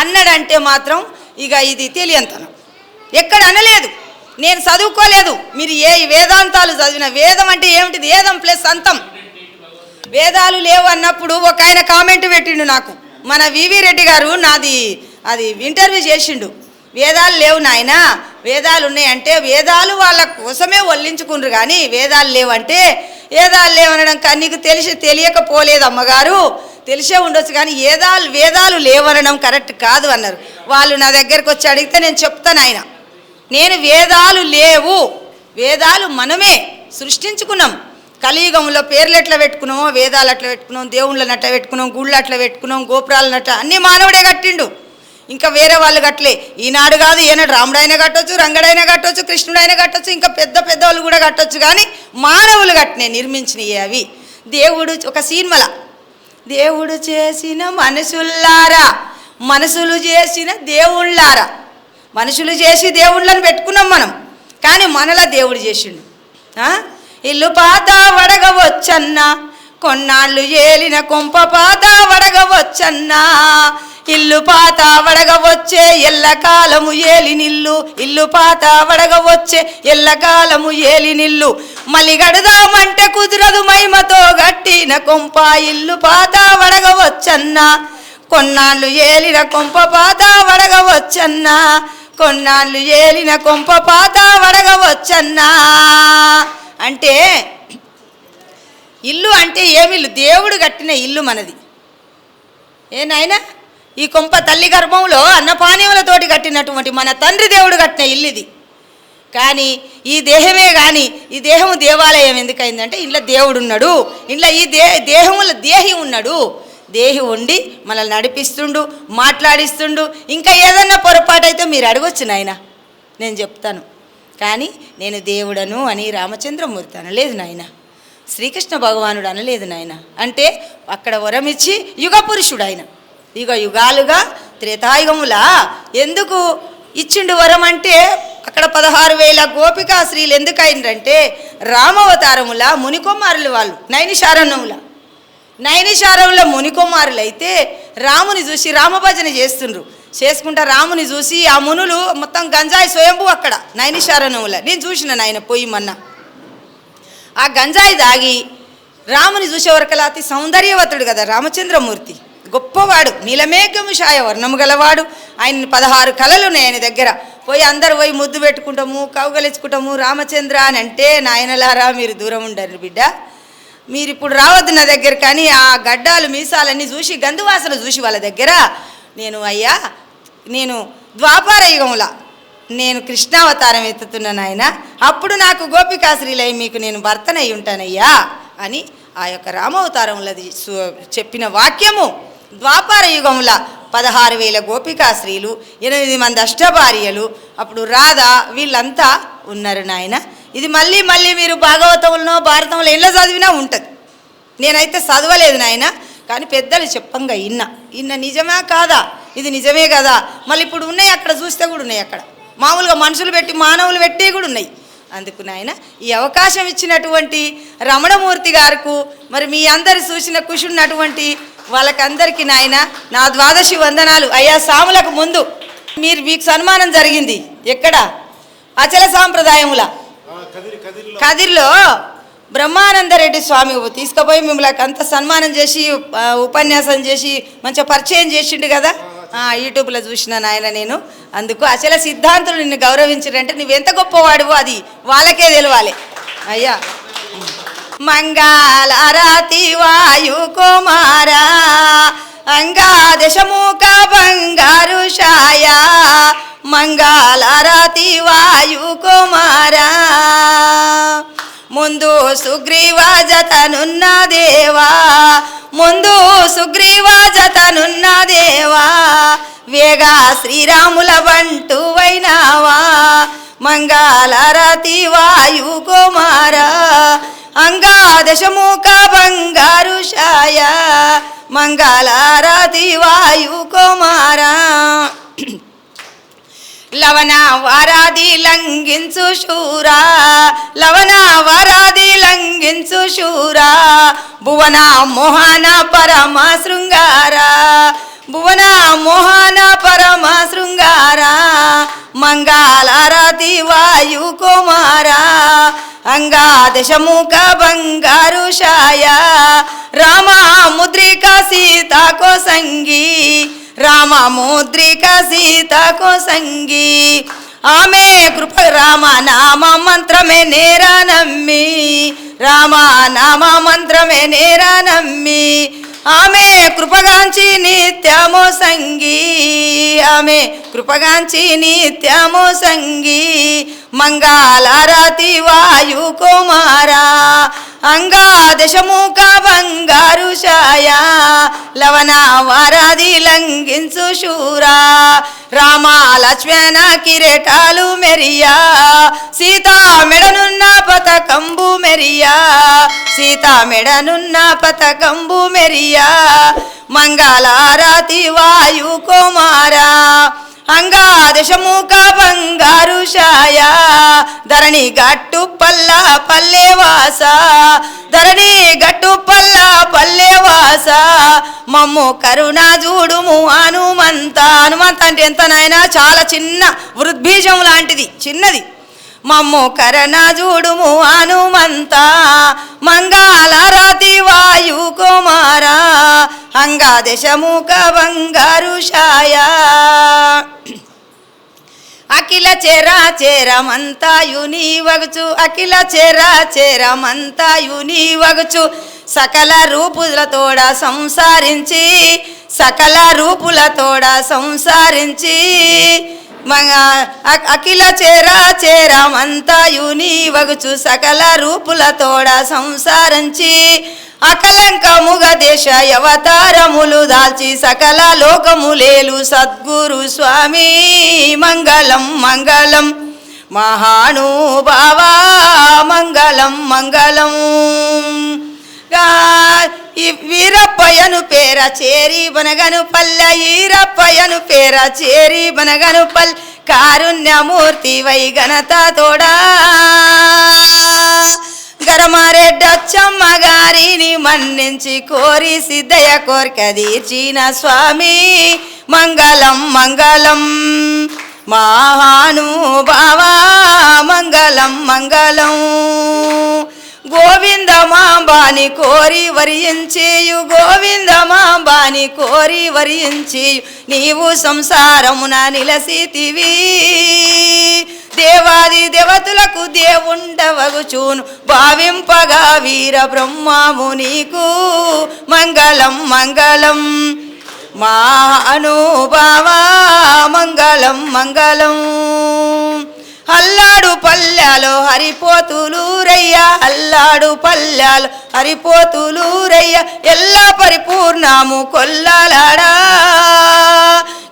అన్నాడంటే మాత్రం ఇక ఇది తెలియంతనం, ఎక్కడ అనలేదు. నేను చదువుకోలేదు, మీరు ఏ వేదాంతాలు చదివిన, వేదం అంటే ఏమిటిది? వేదం ప్లస్ అంతం. వేదాలు లేవు అన్నప్పుడు ఒక ఆయన కామెంట్ పెట్టిండు నాకు, మన వివి రెడ్డి గారు, అది ఇంటర్వ్యూ చేసిండు. వేదాలు లేవు నాయన, వేదాలు ఉన్నాయంటే వేదాలు వాళ్ళ కోసమే వల్లించుకుండ్రు, కానీ వేదాలు లేవంటే వేదాలు లేవనడం నీకు తెలియకపోలేదు అమ్మగారు, తెలిసే ఉండొచ్చు కానీ వేదాలు లేవనడం కరెక్ట్ కాదు అన్నారు. వాళ్ళు నా దగ్గరికి వచ్చి అడిగితే నేను చెప్తాను ఆయన, నేను వేదాలు లేవు, వేదాలు మనమే సృష్టించుకున్నాం. కలియుగంలో పేర్లు ఎట్లా పెట్టుకున్నామో వేదాలు అట్లా పెట్టుకున్నాం, దేవుళ్ళని అట్లా పెట్టుకున్నాం, గుళ్ళు అట్లా పెట్టుకున్నాం, గోపురాలను అట్లా అన్నీ మానవుడే కట్టిండు. ఇంకా వేరే వాళ్ళు కట్టలే. ఈనాడు కాదు ఈనాడు రాముడైనా కట్టొచ్చు, రంగడైనా కట్టొచ్చు, కృష్ణుడైనా కట్టొచ్చు, ఇంకా పెద్ద పెద్ద వాళ్ళు కూడా కట్టొచ్చు. కానీ మానవులు కట్టినే నిర్మించినవి అవి. దేవుడు ఒక సినిమాల దేవుడు చేసిన మనుషుల్లారా, మనసులు చేసిన దేవుళ్ళారా. మనుషులు చేసి దేవుళ్ళని పెట్టుకున్నాం మనం, కానీ మనలా దేవుడు చేసిండు. ఇల్లు పాత వడగవచ్చన్నా, కొన్నాళ్ళు ఏలిన కొంప పాత వడగవచ్చన్నా, ఇల్లు పాత వడగవచ్చే ఎల్లకాలము ఏలినిల్లు, ఇల్లు పాత వడగవచ్చే ఎల్లకాలము ఏలినిల్లు, మళ్ళీ గడదామంటే కుదరదు మహిమతో గట్టిన కొంప, ఇల్లు పాత వడగవచ్చన్నా, కొన్నాళ్ళు ఏలిన కొంప పాత వడగవచ్చన్నా, కొన్నాళ్ళు ఏలిన కొంప పాత వడగవచ్చన్నా. అంటే ఇల్లు అంటే ఏమిల్లు? దేవుడు కట్టిన ఇల్లు మనది. ఏ నాయనా, ఈ కొంప తల్లి గర్భంలో అన్నపానీయులతోటి కట్టినటువంటి మన తండ్రి దేవుడు కట్టిన ఇల్లు ఇది. కానీ ఈ దేహమే కానీ ఈ దేహము దేవాలయం ఎందుకైందంటే ఇంట్లో దేవుడు ఉన్నాడు, ఇంట్లో ఈ దేహముల దేహి ఉన్నాడు. దేహి ఉండి మనల్ని నడిపిస్తుండు, మాట్లాడిస్తుండు. ఇంకా ఏదన్నా పొరపాటు అయితే మీరు అడగొచ్చు నాయన, నేను చెప్తాను. కానీ నేను దేవుడను అని రామచంద్రమూర్తి అనలేదు నాయన, శ్రీకృష్ణ భగవానుడు అనలేదు నాయన. అంటే అక్కడ వరమిచ్చి యుగ పురుషుడు ఆయన. యుగాలుగా త్రేతాయుగములా ఎందుకు ఇచ్చిండు వరం అంటే అక్కడ 16,000 గోపికా స్త్రీలు ఎందుకు అయినరంటే రామవతారముల మునికుమారులు వాళ్ళు. నైనిశారంలో మునికుమారులు అయితే రాముని చూసి రామభజన చేస్తుండ్రు. చేసుకుంటా రాముని చూసి ఆ మునులు మొత్తం గంజాయి స్వయంభూ అక్కడ నైనిశారణముల నేను చూసిన నాయన పోయి మొన్న. ఆ గంజాయి దాగి రాముని చూసేవరకలా అతి సౌందర్యవతుడు కదా రామచంద్రమూర్తి, గొప్పవాడు, నీలమేఘము ఛాయ వర్ణము గలవాడు. ఆయన 16 కళలు ఉన్నాయి ఆయన దగ్గర. పోయి అందరు పోయి ముద్దు పెట్టుకుంటాము, కౌగలించుకుంటాము రామచంద్ర అని అంటే, నాయనలారా మీరు దూరం ఉండరు బిడ్డ, మీరు ఇప్పుడు రావద్దు నా దగ్గర. కానీ ఆ గడ్డాలు మీసాలన్నీ చూసి గంధువాసలు చూసి వాళ్ళ దగ్గర అయ్యా నేను ద్వాపర యుగంలా నేను కృష్ణావతారం ఎత్తుతున్నాను ఆయన, అప్పుడు నాకు గోపికాశ్రీలై మీకు నేను భర్తనై ఉంటానయ్యా అని ఆ యొక్క రామావతారంలో చెప్పిన వాక్యము. ద్వాపర యుగంలో 16,000 గోపికాశ్రీలు, 8 మంది అష్టభార్యలు, అప్పుడు రాధ వీళ్ళంతా ఉన్నారు నాయన. ఇది మళ్ళీ మీరు భాగవతంలో భారతంలో ఎలా చదివినా ఉంటుంది. నేనైతే చదవలేదు నాయన, కానీ పెద్దలు చెప్పంగా ఇన్న నిజమా కాదా, ఇది నిజమే కదా. మళ్ళీ ఇప్పుడు ఉన్నాయి అక్కడ చూస్తే కూడా ఉన్నాయి, అక్కడ మామూలుగా మనుషులు పెట్టి మానవులు పెట్టి కూడా ఉన్నాయి. అందుకు నాయన ఈ అవకాశం ఇచ్చినటువంటి రమణమూర్తి గారికి, మరి మీ అందరు చూసిన కుషున్నటువంటి వాళ్ళకందరికీ నాయన నా ద్వాదశి వందనాలు. అయ్యా సాములకు ముందు మీకు సన్మానం జరిగింది ఎక్కడ? అచల సాంప్రదాయముల కదిర్లో బ్రహ్మానందరెడ్డి స్వామి తీసుకుపోయి మిమ్మల్ని అంత సన్మానం చేసి ఉపన్యాసం చేసి మంచిగా పరిచయం చేసిండు కదా. యూట్యూబ్లో చూసిన నాయన నేను. అందుకు అచల సిద్ధాంతులు నిన్ను గౌరవించారంటే నువ్వెంత గొప్పవాడువో అది వాళ్ళకే తెలవాలి అయ్యా. మంగళారతి వాయు కుమారా అంగా దశముఖ బంగారు ఛాయ, మంగళారతి వాయు కుమారా ముందు సుగ్రీవ జతనున్న దేవా, ముందు సుగ్రీవ జతనున్న దేవా, వేగా శ్రీరాముల బంటు వైనావా, మంగళారతి వాయు కుమారా అంగా దశముఖ బంగారు ఛాయ, మంగళారతి వాయు కుమారా లవణ వారాది లంఘించు శూరా, లవణ వారాది లంఘించు శూరా, భువన మోహన పరమ శృంగారా, భువన మోహన పరమ శృంగారా, మంగళారతి వాయు కుమారా అంగా దశముఖ బంగారు ఛాయ, రామ ముద్రిక సీతాకో సంగి, రామ ముద్రిక సీతాకో సంగి, ఆమె కృప రామ నామ మంత్రమే నేరా నమ్మి, రామ నామ మంత్రమే నేరా నమ్మి, ఆమె కృపగాంచి నిత్యమో సంగీ ఆమె కృపగాంచి నిత్యమో సంగీ మంగళారతి వాయు కుమారా అంగా దశముఖ బంగారు ఛాయా లవణ వారాది లంఘించు శూరా రామ లక్ష్మణ కిరీటాలు మెరియా సీతా మెడనున్న పతకంబు మెరియా సీతా మెడనున్న పతకంబు మెరియా మంగళారతి వాయు కుమారా అంగా దశముఖ బంగారు ఛాయా ధరణి గట్టు పల్ల పల్లెవాస ధరణి గట్టు పల్ల పల్లెవాస మమ్ము కరుణ చూడుము హనుమంత హనుమంత అంటే ఎంత నాయనా చాలా చిన్న వృద్బీజం లాంటిది చిన్నది మమ్ము కరుణ చూడుము హనుమంత మంగళారతి వాయు కుమారా అంగా దశముఖ బంగారు ఛాయా అఖిల చెరాచెరమంతాయు నీవగుచు అఖిల చెరాచెరమంతాయు నీవగుచు సకల రూపులతోడ సంసారించి సకల రూపులతోడ సంసారించి అఖిల చెరాచెరమంతాయు నీవగుచు సకల రూపులతోడ సంసారించి అకలంకముగ దేశ అవతారములు దాల్చి సకల లోకములేలు సద్గురు స్వామి మంగళం మంగళం మహానుభావా మంగళం మంగళం వీరప్పయ్యను పేర చేరి బనగను పల్లె ఈరప్పయ్యను పేర చేరి బనగను పల్లె కారుణ్యమూర్తి వై ఘనత తోడా గరమారెడ్డచ్చమ్మ గారిని మన్నించి కోరి సిద్ధయ కోరిక తీర్చిన స్వామి మంగళం మంగళం మహానుభావా మంగళం మంగళం గోవింద మాంబాని కోరి వరించేయు గోవింద మాంబాని కోరి వరించేయు నీవు సంసారమున నిలసితివి దేవాది దేవతలకు దేవుండవగుచూను భావింపగా వీర బ్రహ్మము నీకు మంగళం మంగళం మహానుభావా మంగళం మంగళం అల్లాడు పల్లెలో హరిపోతులూరయ్యా అల్లాడు పల్లెలో హరిపోతులూరయ్య ఎల్లా పరిపూర్ణము కొల్లలాడా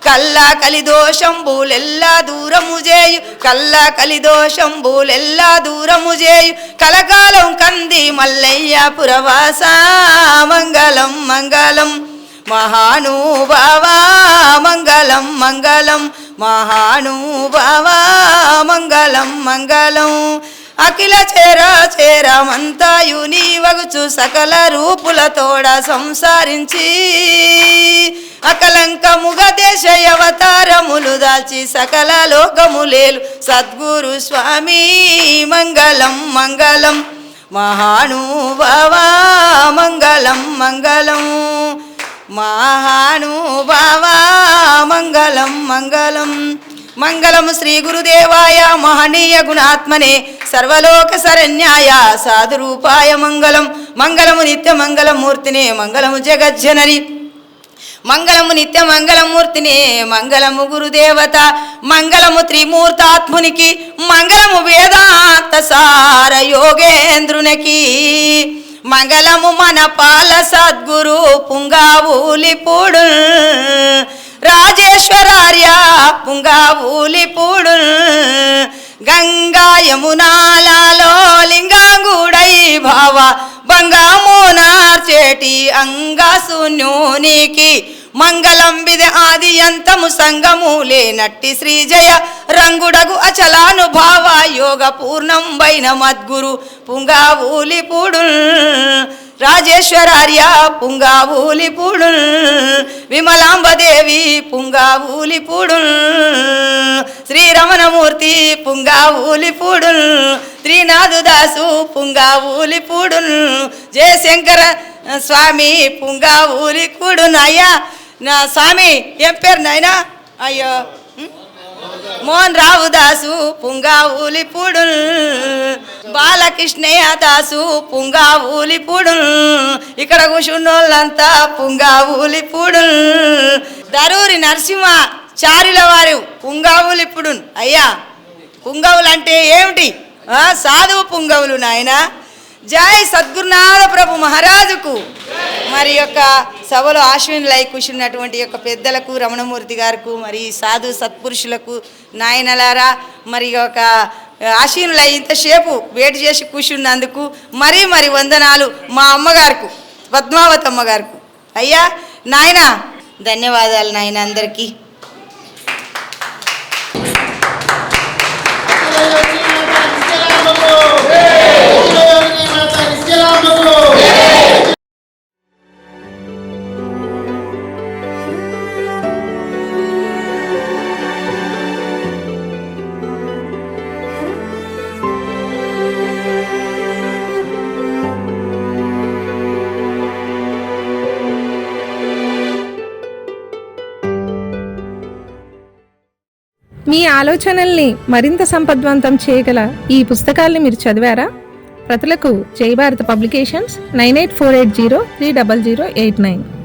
కల్లా కలిదోషంబులెల్లా దూరము చేయు కల్లా కలిదోషంబులెల్లా దూరము చేయు కలకాలం కంది మల్లయ్య పురవాస మంగళం మంగళం మహానుభావా మంగళం మంగళం మహానుభావా మంగళం మంగళం అఖిల చెరాచెరమంతాయు నీవగుచు సకల రూపులతోడ సంసారించి అకలంకముగ దేశ అవతారములు దాల్చి సకల లోకములేలు సద్గురు స్వామి మంగళం మంగళం మహానుభావా మంగళం మంగళం మహానుభావా మంగళం మంగళం మంగళం శ్రీ గురుదేవాయ మహనీయ గుణాత్మనే సర్వలోక శరణ్యాయ సాధురూపాయ మంగళం మంగళము నిత్య మంగళమూర్తినే మంగళము జగజ్జనని మంగళము నిత్య మంగళమూర్తినే మంగళము గురుదేవత మంగళము త్రిమూర్తాత్మునికి మంగళము వేదాంత సార యోగేంద్రునికి మంగళము మన పాల సద్గురు పుంగావూలిపుడు రాజేశ్వరార్య పుంగావూలిపుడు గంగా యమునాలలో లింగాంగుడై భావ బంగామోనార్చేటి అంగాశూన్యోనికి మంగళం విధ ఆది అంతము సంగము లేనట్టి శ్రీజయ రంగుడగు అచలానుభావ యోగ పూర్ణం వైన మద్గురు పుంగావూలిపుడు రాజేశ్వరార్య పుంగావూలిపుడు విమలాంబదేవి పుంగావూలిపుడు శ్రీరమణమూర్తి పుంగావూలిపుడు త్రినాథదాసు పుంగావూలిపుడు జయశంకర స్వామి పుంగావూలిపుడు నాయ్యా నా స్వామి ఏం పేరు నాయనా అయ్యో మోహన్ రావు దాసు పుంగావులిపుడు బాలకృష్ణయ్య దాసు పుంగావులిపుడు ఇక్కడ కూర్చున్నోళ్ళంతా పుంగావులిపుడు దరూరి నరసింహ చారిల వారు పుంగావులిపుడు. అయ్యా పుంగవులు అంటే ఏమిటి? సాధువు పుంగవులు నాయన. జై సద్గురునాథ ప్రభు మహారాజుకు. మరి యొక్క సభలో ఆశ్వినులై కూర్చున్నటువంటి యొక్క పెద్దలకు, రమణమూర్తి గారికి, మరి సాధు సత్పురుషులకు నాయనలారా, మరి ఒక ఆశ్వినులై ఇంతసేపు వేడి చేసి కూర్చున్నందుకు మరి వందనాలు మా అమ్మగారికి, పద్మావతి అమ్మగారికి. అయ్యా నాయన ధన్యవాదాలు నాయన అందరికీ. మీ ఆలోచనల్ని మరింత సంపద్వంతం చేయగల ఈ పుస్తకాల్ని మీరు చదివారా? ప్రతులకు జై భారత పబ్లికేషన్స్ 9848030089.